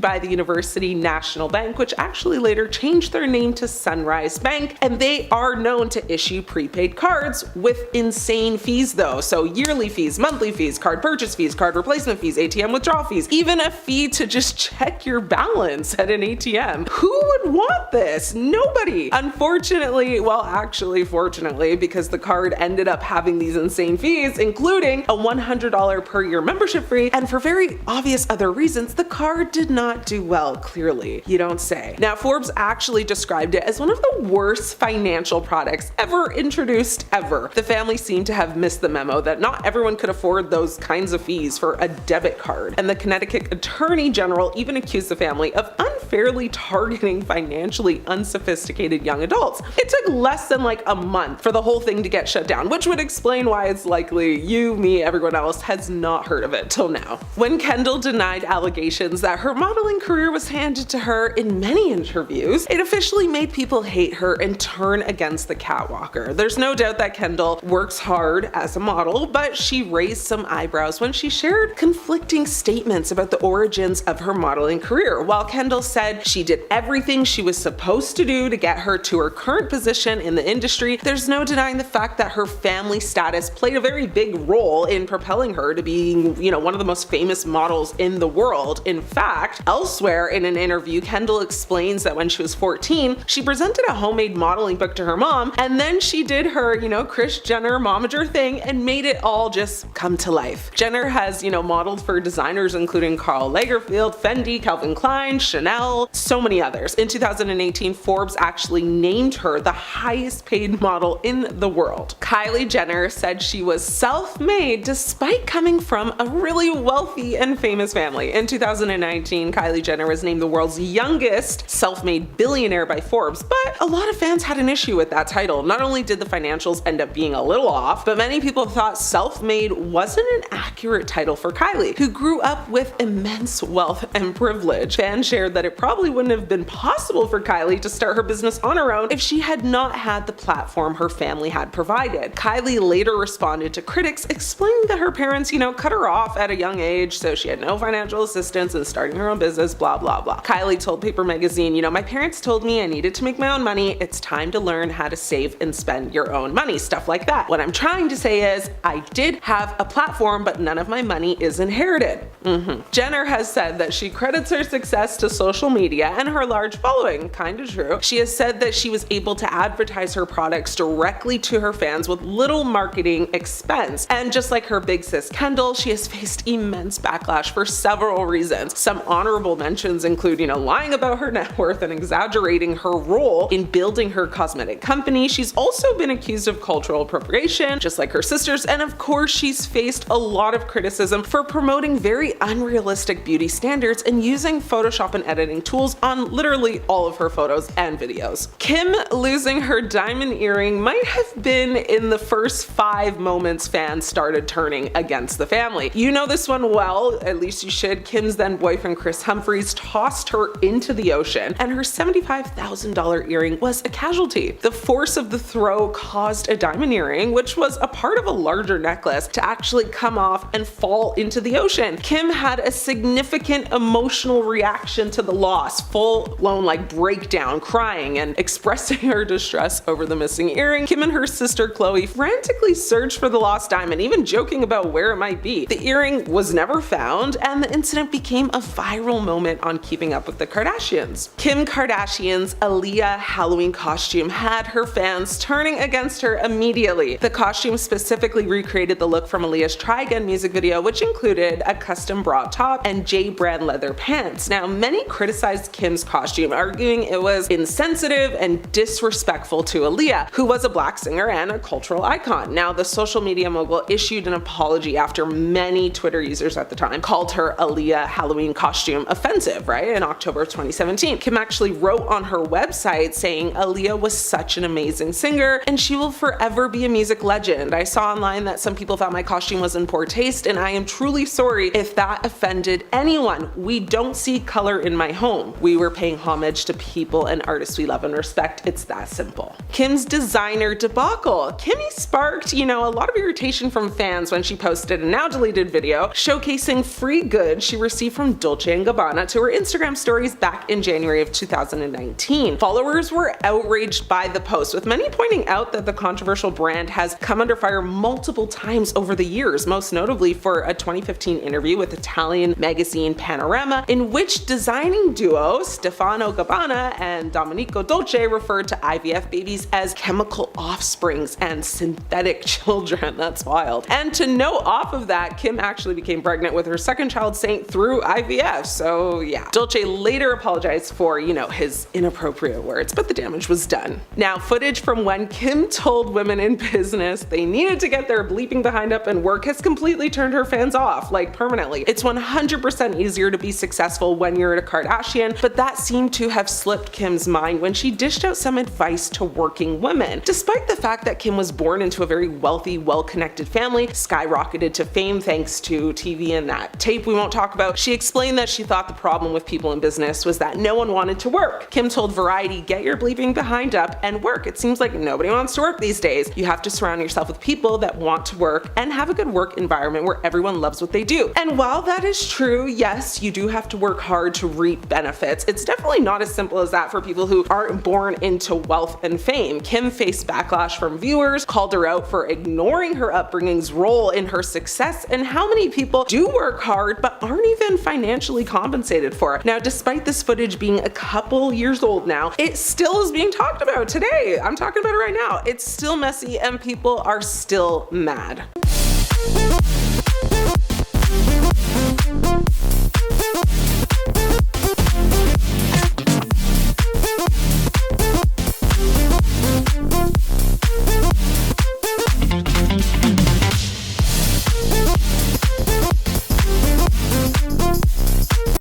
by the University National Bank, which actually later changed their name to Sunrise Bank, and they are known to issue prepaid cards with insane fees though. So yearly fees, monthly fees, card purchase fees, card replacement fees, ATM withdrawal fees, even a fee to just check your balance at an ATM. Who would want this? Nobody. Unfortunately, well actually fortunately, because the card ended up having these insane fees, including a $100 per year membership fee, and for very obvious other reasons, the card did not do well, clearly. You don't say. Now, Forbes actually described it as one of the worst financial products ever introduced ever. The family seemed to have missed the memo that not everyone could afford those kinds of fees for a debit card, and the Connecticut Attorney General even accused the family of unfairly targeting financially unsophisticated young adults. It took less than like a month for the whole thing to get shut down, which would explain why it's likely you, me, everyone else has not heard of it till now. When Kendall denied allegations that her modeling career was handed to her in many interviews, it officially made people hate her and turn against the catwalker. There's no doubt that Kendall works hard as a model, but she raised some eyebrows when she shared conflicting statements about the origins of her modeling career. While Kendall said she did everything she was supposed to do to get her to her current position in the industry, there's no denying the fact that her family status played a very big role in propelling her to being, one of the most famous models in the world. In fact, elsewhere in an interview, Kendall explains that when she was 14, she presented a homemade modeling book to her mom, and then she did her, Kris Jenner momager thing and made it all just come to life. Jenner has, modeled for designers including Karl Lagerfeld, Fendi, Calvin Klein, Chanel, so many others. In 2018, Forbes actually named her the highest paid model in the world. Kylie Jenner said she was self-made despite coming from a really wealthy and famous family. In 2019, Kylie Jenner was named the world's youngest self-made billionaire by Forbes, but a lot of fans had an issue with that title. Not only did the financials end up being a little off, but many people thought self-made wasn't an accurate title for Kylie, who grew up with immense wealth and privilege. Fans shared that it probably wouldn't have been possible for Kylie to start her business on her own if she had not had the platform her family had provided. Kylie later responded to critics explaining that her parents, cut her off at a young age, so she had no financial assistance in starting her own business, blah, blah, blah. Kylie told Paper Magazine, my parents told me I needed to make my own money. It's time to learn how to save and spend your own money, stuff like that. What I'm trying to say is I did have a platform, but none of my money is inherited. Jenner has said that she credits her success to social media and her large following. Kinda true. She has said that she was able to advertise her products directly to her fans with little marketing expense. And just like her big sis Kendall, she has faced immense backlash for several reasons. Some honorable mentions include, lying about her net worth and exaggerating her role in building her cosmetic company. She's also been accused of cultural appropriation, just like her sisters, and of course she's faced a lot of criticism for promoting very unrealistic beauty standards and using Photoshop and editing tools on literally all of her photos and videos. Kim losing her diamond earring might have been in the first 5 moments fans started turning against the family. You know this one well, at least you should. Kim's then boyfriend Chris Humphries tossed her into the ocean, and her $75,000 earring was a casualty. The force of the throw caused a diamond earring, which was a part of a larger necklace, to actually come off and fall into the ocean. Kim had a significant emotional reaction to the loss, full-blown breakdown, crying and expressing her distress over the missing earring. Kim and her sister Chloe frantically searched for the lost diamond, even joking about where it might be. The earring was never found, and the incident became a viral moment on Keeping Up with the Kardashians. Kim Kardashian's Aaliyah Halloween costume had her fans turning against her immediately. The costume specifically recreated the look from Aaliyah's Try Again music video, which included a custom bra top and J brand leather pants. Now, many criticized Kim's costume, arguing it was insensitive and disrespectful to Aaliyah, who was a black singer and a cultural icon. Now, the social media mogul issued an apology after many Twitter users at the time called her Aaliyah Halloween costume offensive, right? In October of 2017. Kim actually wrote on her website saying, saying Aaliyah was such an amazing singer and she will forever be a music legend. I saw online that some people thought my costume was in poor taste, and I am truly sorry if that offended anyone. We don't see color in my home. We were paying homage to people and artists we love and respect. It's that simple. Kim's designer debacle. Kimmy sparked, a lot of irritation from fans when she posted a now deleted video showcasing free goods she received from Dolce & Gabbana to her Instagram stories back in January of 2019. Followers were outraged by the post, with many pointing out that the controversial brand has come under fire multiple times over the years, most notably for a 2015 interview with Italian magazine Panorama, in which designing duo Stefano Gabbana and Domenico Dolce referred to IVF babies as chemical offsprings and synthetic children. That's wild. And to note off of that, Kim actually became pregnant with her second child, Saint, through IVF. So yeah. Dolce later apologized for, his inappropriate words, but the damage was done. Now, footage from when Kim told women in business they needed to get their bleeping behind up and work has completely turned her fans off, like permanently. It's 100% easier to be successful when you're a Kardashian, but that seemed to have slipped Kim's mind when she dished out some advice to working women. Despite the fact that Kim was born into a very wealthy, well-connected family, skyrocketed to fame thanks to TV and that tape we won't talk about, she explained that she thought the problem with people in business was that no one wanted to work. Kim told Variety, "Get your bleeping behind up and work. It seems like nobody wants to work these days. You have to surround yourself with people that want to work and have a good work environment where everyone loves what they do." And while that is true, yes, you do have to work hard to reap benefits. It's definitely not as simple as that for people who aren't born into wealth and fame. Kim faced backlash from viewers, called her out for ignoring her upbringing's role in her success, and how many people do work hard but aren't even financially compensated for it. Now, despite this footage being a couple years old now, it still is being talked about today. I'm talking about it right now. It's still messy and people are still mad.